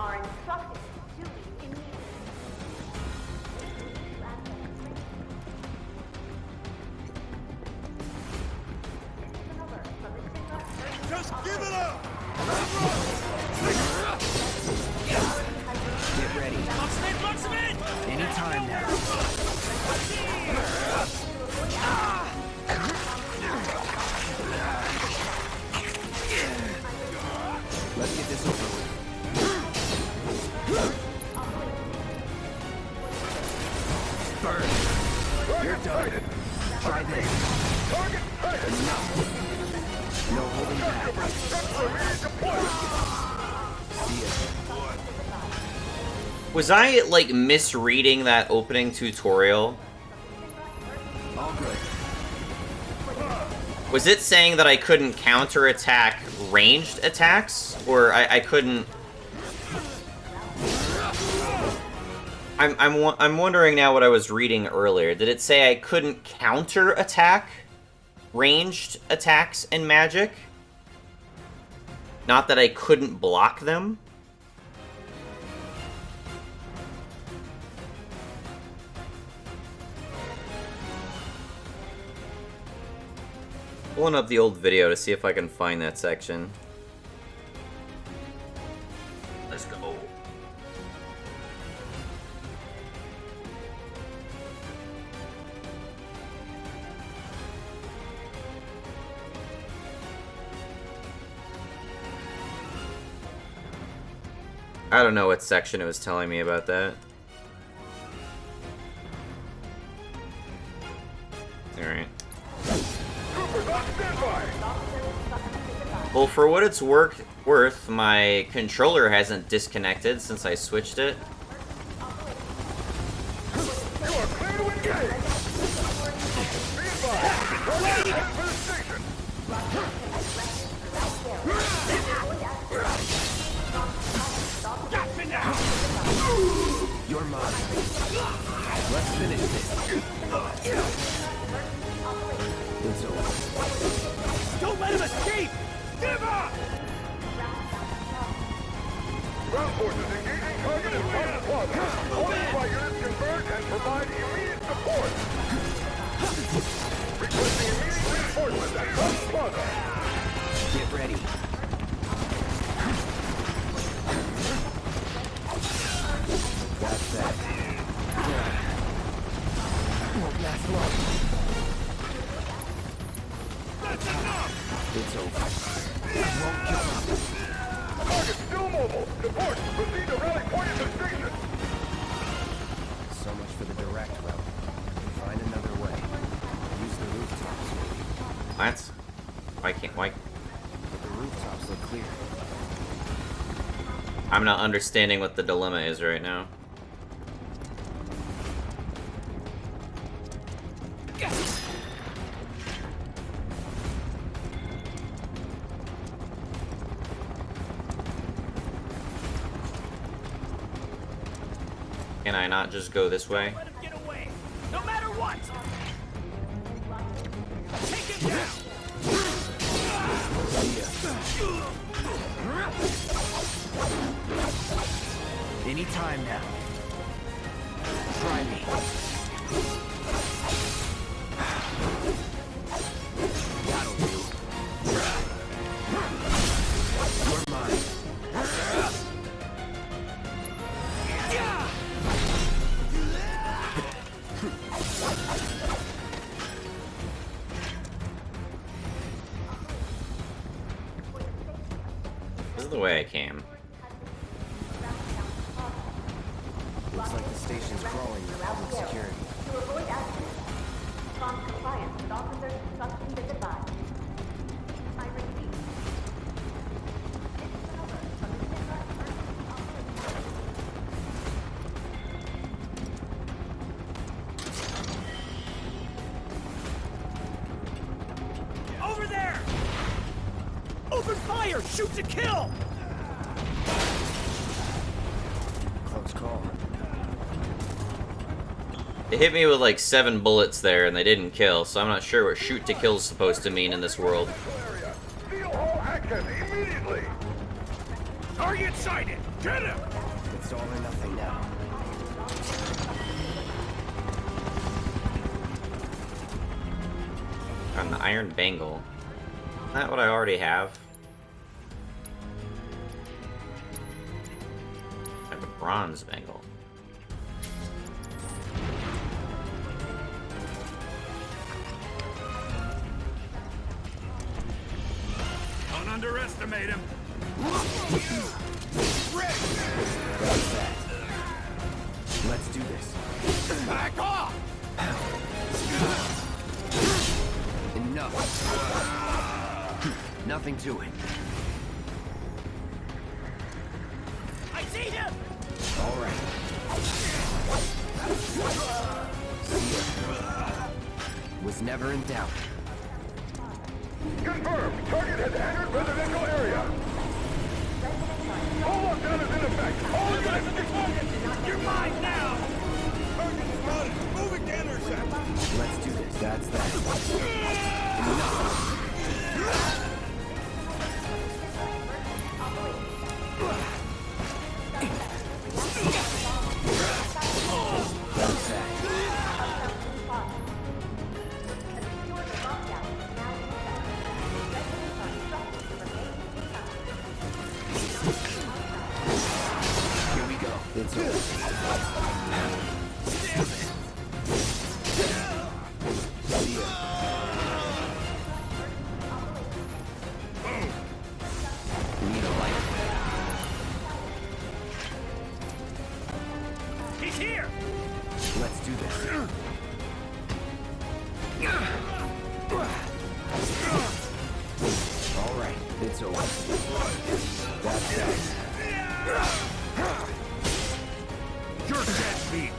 are instructed to leave immediately. Just give it up! Get ready. Anytime now. Let's get this over with. Burn. You're done. Try this. Enough. No holding back. See ya. Was I, like, misreading that opening tutorial? All good. Was it saying that I couldn't counterattack ranged attacks? Or I couldn't... I'm wondering now what I was reading earlier. Did it say I couldn't counterattack ranged attacks and magic? Not that I couldn't block them? Pulling up the old video to see if I can find that section. Let's go. I don't know what section it was telling me about that. Alright. Well, for what it's worth, my controller hasn't disconnected since I switched it. You're mine. Let's finish this. It's over. Don't let him escape! Give up! Ground forces engaging target in Park Plaza. All supply units converge and provide immediate support. Requesting immediate reinforcements at Park Plaza. Get ready. That's that. Won't last long. That's enough! It's over. Won't kill me. Target still mobile. Support. Proceed to rally point at the station. So much for the direct route. Find another way. Use the rooftops. What? Why can't? Why? But the rooftops look clear. I'm not understanding what the dilemma is right now. Can I not just go this way? Let him get away! No matter what! Take him down! Any time now. Try me. That'll do. You're mine. This is the way I came. Looks like the station's crawling with public security. To avoid accidents, prompt compliance with officers' instructions and advice. I repeat. This is an alert from the Shinra Emergency Operations. Over there! Open fire! Shoot to kill! Close call. They hit me with like 7 bullets there and they didn't kill, so I'm not sure what shoot to kill is supposed to mean in this world. Steel hull action immediately. Target sighted! Get him! It's all or nothing now. On the iron bangle. Isn't that what I already have? I have a bronze bangle. Don't underestimate him! That's that. Let's do this. Back off! Enough. Nothing to it. I see him! All right. Was never in doubt. Confirmed. Target has entered residential area. All lockdown is in effect. All units You're mine now! moving to intercept. Let's do this. That's that. Enough. That's that. over. That's that. You're dead meat.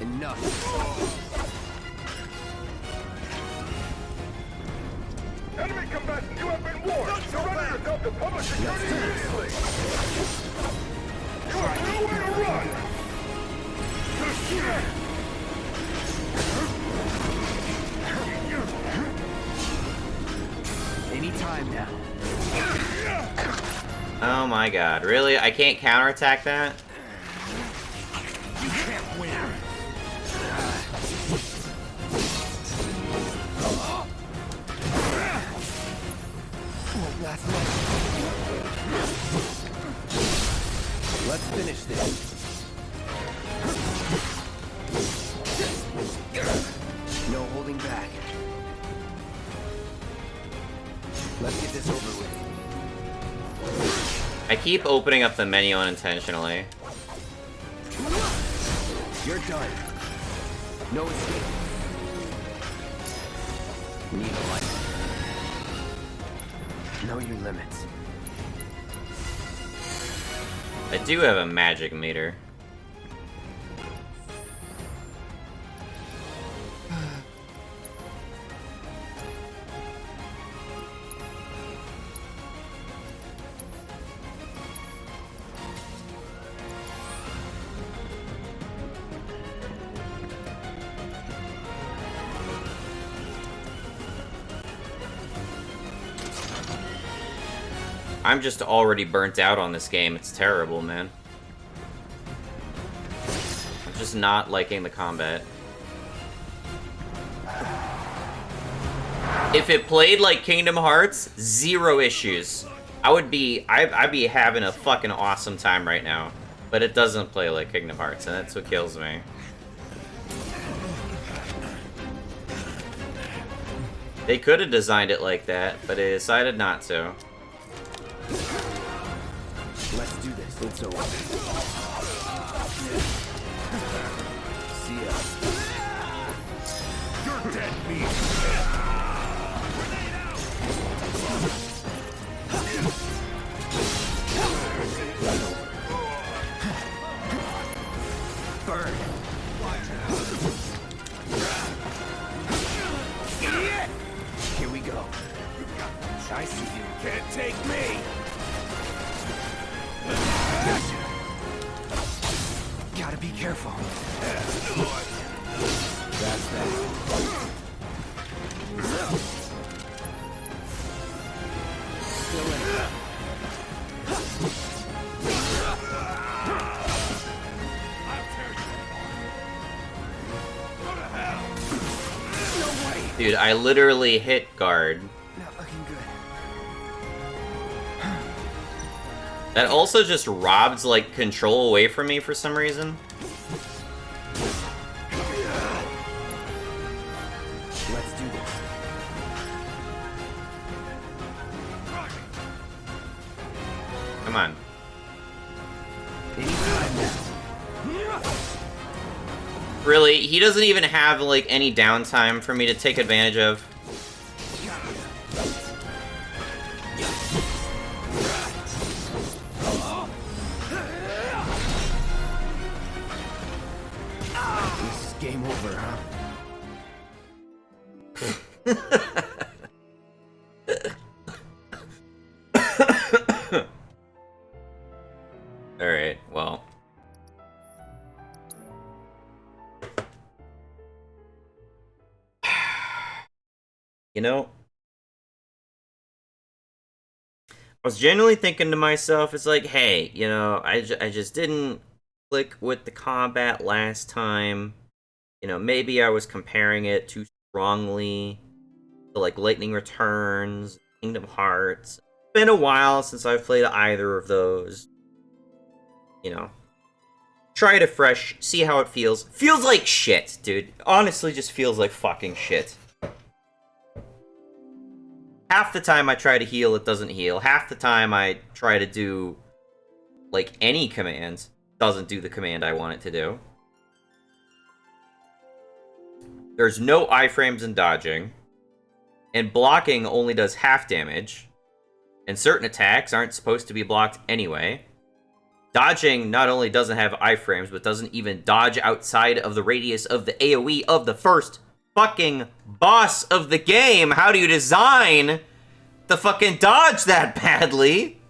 Enough. Enemy combatant, you have been warned. Surrender yourself to public security immediately. You have nowhere to run. Any time now. Oh my god, really? I can't counterattack that? You can't win. Let's finish this. No holding back. Let's get this over with. I keep opening up the menu unintentionally. You're done. No escape. Need a light. Know your limits. I do have a magic meter. I'm just already burnt out on this game. It's terrible, man. I'm just not liking the combat. If it played like Kingdom Hearts, zero issues. I'd be having a fucking awesome time right now. But it doesn't play like Kingdom Hearts, and that's what kills me. They could have designed it like that, but they decided not to. Let's do this. It's over. See ya. You're dead meat. Burn. Here we go. I see you. Can't take me. Gotta be careful. That's that. Still in it. Dude, I literally hit guard. Not looking good. That also just robs, like, control away from me for some reason. Let's do this. Come on. Anytime now. Really? He doesn't even have, like, any downtime for me to take advantage of. This is game over, huh? Alright, well. You know, I was genuinely thinking to myself, it's like, hey, you know, I just didn't click with the combat last time. You know, maybe I was comparing it too strongly to, like, Lightning Returns, Kingdom Hearts. It's been a while since I've played either of those. You know, try it afresh, see how it feels. Feels like shit, dude. Honestly, just feels like fucking shit. Half the time I try to heal, it doesn't heal. Half the time I try to do, like, any command, doesn't do the command I want it to do. There's no iframes in dodging. and blocking only does half damage, and certain attacks aren't supposed to be blocked anyway. Dodging not only doesn't have iframes, but doesn't even dodge outside of the radius of the AoE of the first fucking boss of the game. How do you design to fucking dodge that badly?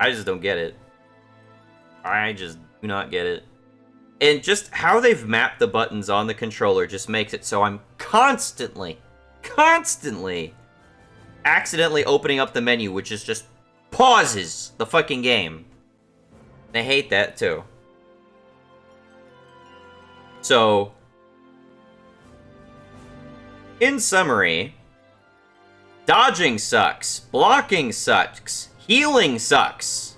I just don't get it. I just do not get it. And just how they've mapped the buttons on the controller just makes it so I'm constantly accidentally opening up the menu, which is just pauses the fucking game. I hate that too. So, in summary, dodging sucks, blocking sucks, healing sucks.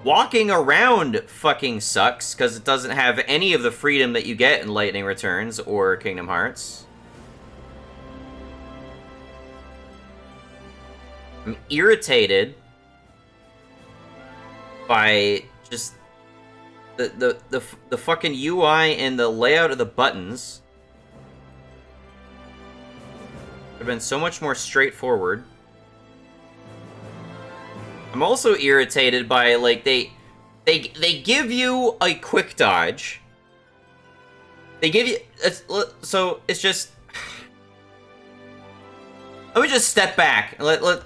Walking around fucking sucks, because it doesn't have any of the freedom that you get in Lightning Returns or Kingdom Hearts. I'm irritated by just the fucking UI and the layout of the buttons. Have been so much more straightforward. I'm also irritated by, like, they give you a quick dodge. They give you, so it's just, let me just step back. Like,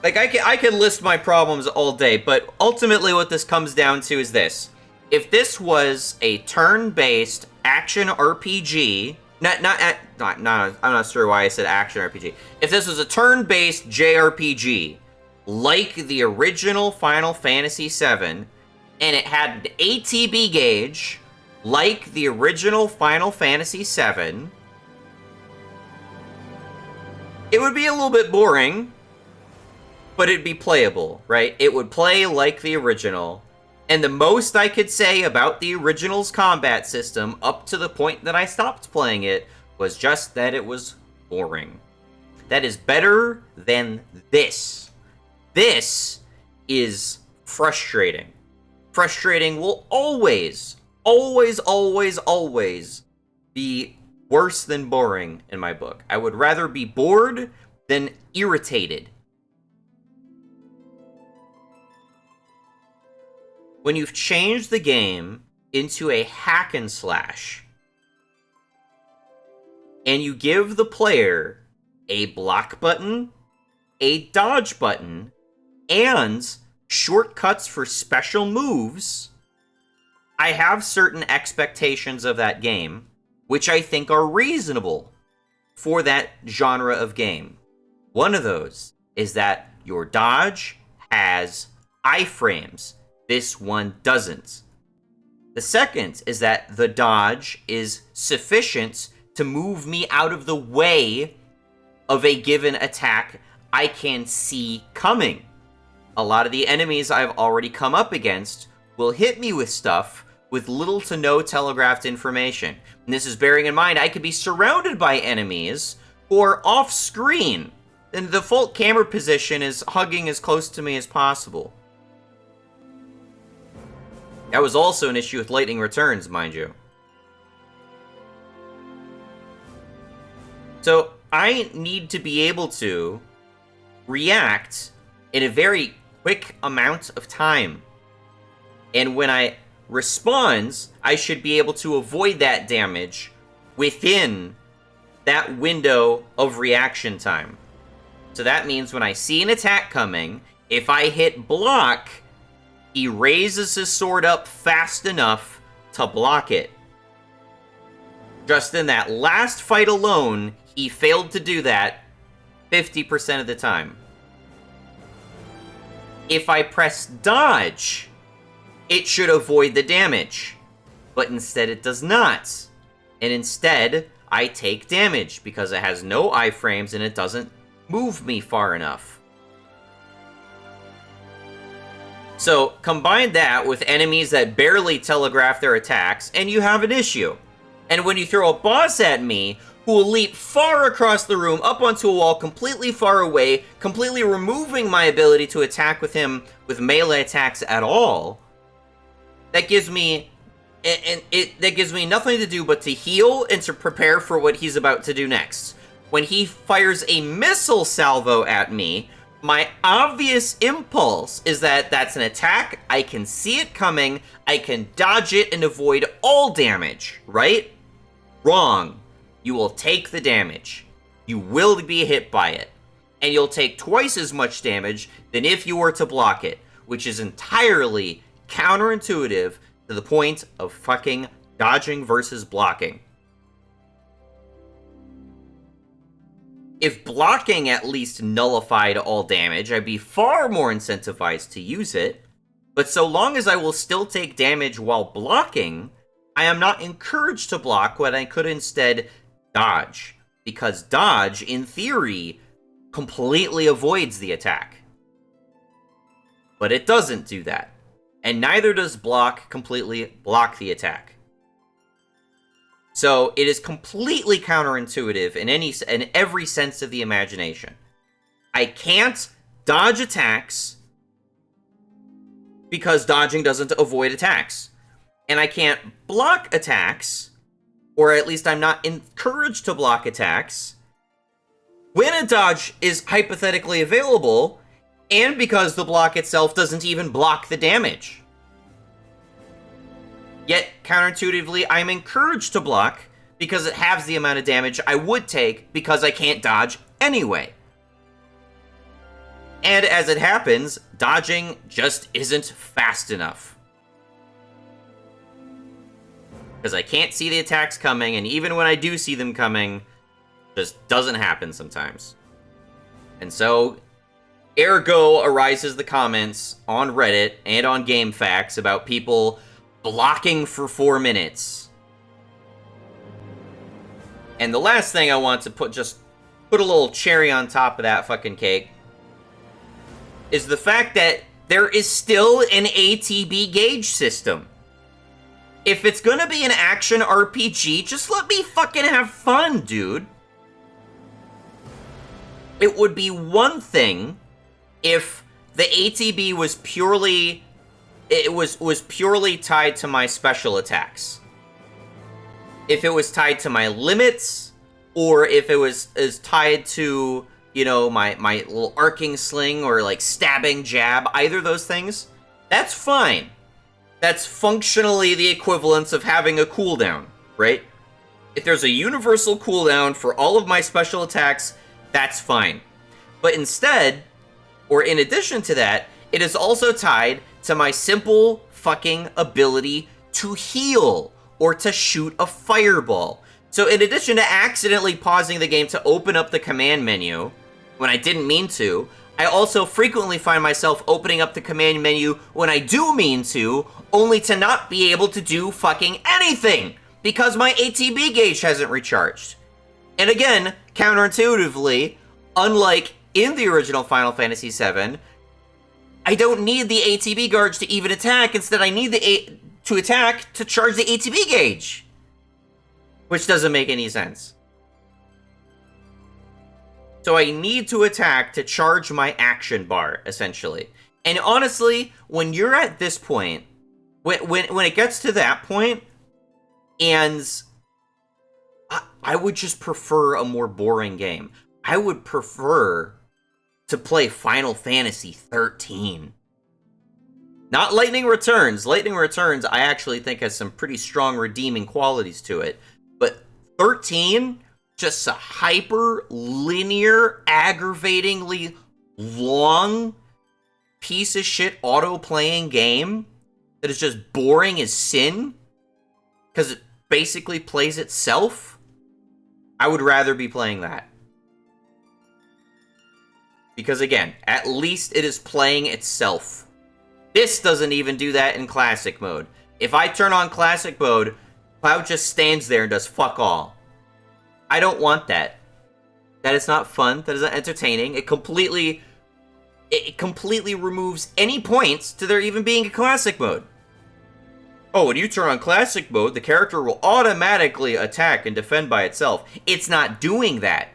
I can list my problems all day, but ultimately what this comes down to is this. If this was a turn-based action RPG, I'm not sure why I said action RPG. If this was a turn-based JRPG, like the original Final Fantasy VII, and it had an ATB gauge, like the original Final Fantasy VII, it would be a little bit boring, but it'd be playable, right? It would play like the original, and the most I could say about the original's combat system, up to the point that I stopped playing it, was just that it was boring. That is better than this. This is frustrating. Frustrating will always be worse than boring in my book. I would rather be bored than irritated. When you've changed the game into a hack and slash, and you give the player a block button, a dodge button, and shortcuts for special moves, I have certain expectations of that game, which I think are reasonable for that genre of game. One of those is that your dodge has iframes. This one doesn't. The second is that the dodge is sufficient to move me out of the way of a given attack I can see coming. A lot of the enemies I've already come up against will hit me with stuff with little to no telegraphed information. And this is bearing in mind I could be surrounded by enemies who are off screen, and the default camera position is hugging as close to me as possible. That was also an issue with Lightning Returns, mind you. So I need to be able to react in a very quick amount of time. And when I respond, I should be able to avoid that damage within that window of reaction time. So that means when I see an attack coming, if I hit block, he raises his sword up fast enough to block it. Just in that last fight alone, he failed to do that 50% of the time. If I press dodge, it should avoid the damage, but instead it does not. And instead, I take damage because it has no iframes and it doesn't move me far enough. So, combine that with enemies that barely telegraph their attacks, and you have an issue. And when you throw a boss at me, who will leap far across the room, up onto a wall, completely far away, completely removing my ability to attack with him with melee attacks at all, that gives me and that gives me nothing to do but to heal and to prepare for what he's about to do next. When he fires a missile salvo at me, my obvious impulse is that that's an attack, I can see it coming, I can dodge it and avoid all damage, right? Wrong. You will take the damage. You will be hit by it. And you'll take twice as much damage than if you were to block it, which is entirely counterintuitive to the point of fucking dodging versus blocking. If blocking at least nullified all damage, I'd be far more incentivized to use it, but so long as I will still take damage while blocking, I am not encouraged to block when I could instead dodge, because dodge, in theory, completely avoids the attack. But it doesn't do that, and neither does block completely block the attack. So it is completely counterintuitive in every sense of the imagination. I can't dodge attacks because dodging doesn't avoid attacks. And I can't block attacks, or at least I'm not encouraged to block attacks, when a dodge is hypothetically available, and because the block itself doesn't even block the damage. Yet, counterintuitively, I'm encouraged to block because it halves the amount of damage I would take because I can't dodge anyway. And as it happens, dodging just isn't fast enough. Because I can't see the attacks coming, and even when I do see them coming, it just doesn't happen sometimes. And so, ergo arises the comments on Reddit and on GameFAQs about people blocking for 4 minutes. And the last thing I want to put a little cherry on top of that fucking cake is the fact that there is still an ATB gauge system. If it's gonna be an action RPG, just let me fucking have fun, dude. It would be one thing if the ATB was purely tied to my special attacks. If it was tied to my limits, or if it was tied to, you know, my little arcing sling or like stabbing jab, either of those things, that's fine. That's functionally the equivalence of having a cooldown, right? If there's a universal cooldown for all of my special attacks, that's fine. But instead, or in addition to that, it is also tied to my simple fucking ability to heal or to shoot a fireball. So in addition to accidentally pausing the game to open up the command menu when I didn't mean to, I also frequently find myself opening up the command menu when I do mean to, only to not be able to do fucking anything because my ATB gauge hasn't recharged. And again, counterintuitively, unlike in the original Final Fantasy VII, I don't need the ATB gauge to even attack. Instead, I need to attack to charge the ATB gauge. Which doesn't make any sense. So I need to attack to charge my action bar, essentially. And honestly, when you're at this point, when it gets to that point, and I would just prefer a more boring game. I would prefer to play Final Fantasy 13. Not Lightning Returns. Lightning Returns, I actually think, has some pretty strong redeeming qualities to it. But 13, just a hyper-linear, aggravatingly long piece of shit auto-playing game that is just boring as sin because it basically plays itself. I would rather be playing that. Because again, at least it is playing itself. This doesn't even do that in classic mode. If I turn on classic mode, Cloud just stands there and does fuck all. I don't want that. That is not fun. That is not entertaining. It completely removes any points to there even being a classic mode. Oh, when you turn on classic mode, the character will automatically attack and defend by itself. It's not doing that.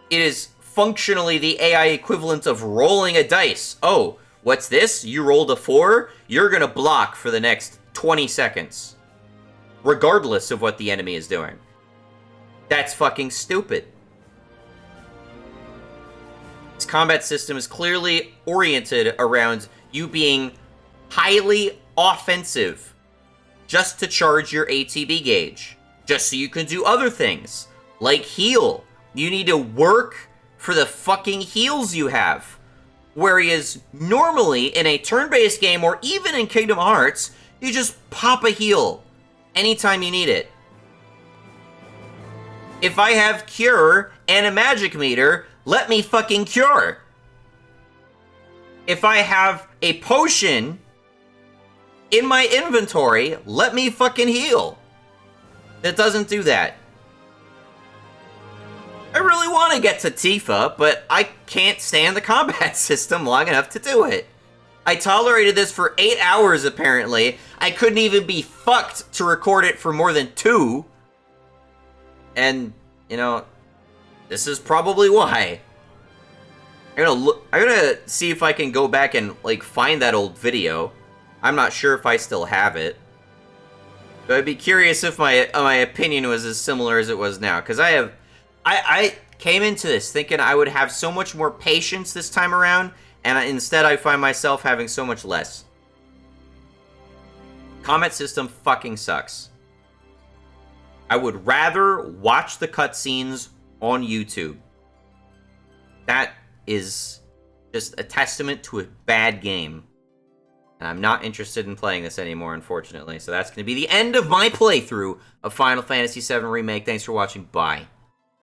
It is functionally the AI equivalent of rolling a dice. Oh, What's this? You rolled a 4? You're gonna block for the next 20 seconds. Regardless of what the enemy is doing. That's fucking stupid. This combat system is clearly oriented around you being highly offensive just to charge your ATB gauge. Just so you can do other things, like heal. You need to work for the fucking heals you have. Whereas normally in a turn-based game or even in Kingdom Hearts, you just pop a heal anytime you need it. If I have cure and a magic meter, let me fucking cure. If I have a potion in my inventory, let me fucking heal. It doesn't do that. I really want to get to Tifa, but I can't stand the combat system long enough to do it. I tolerated this for 8 hours, apparently. I couldn't even be fucked to record it for more than 2. And, you know, this is probably why. I'm gonna see if I can go back and, like, find that old video. I'm not sure if I still have it. But I'd be curious if my opinion was as similar as it was now. Because I came into this thinking I would have so much more patience this time around, and instead I find myself having so much less. Combat system fucking sucks. I would rather watch the cutscenes on YouTube. That is just a testament to a bad game. And I'm not interested in playing this anymore, unfortunately. So that's going to be the end of my playthrough of Final Fantasy VII Remake. Thanks for watching. Bye.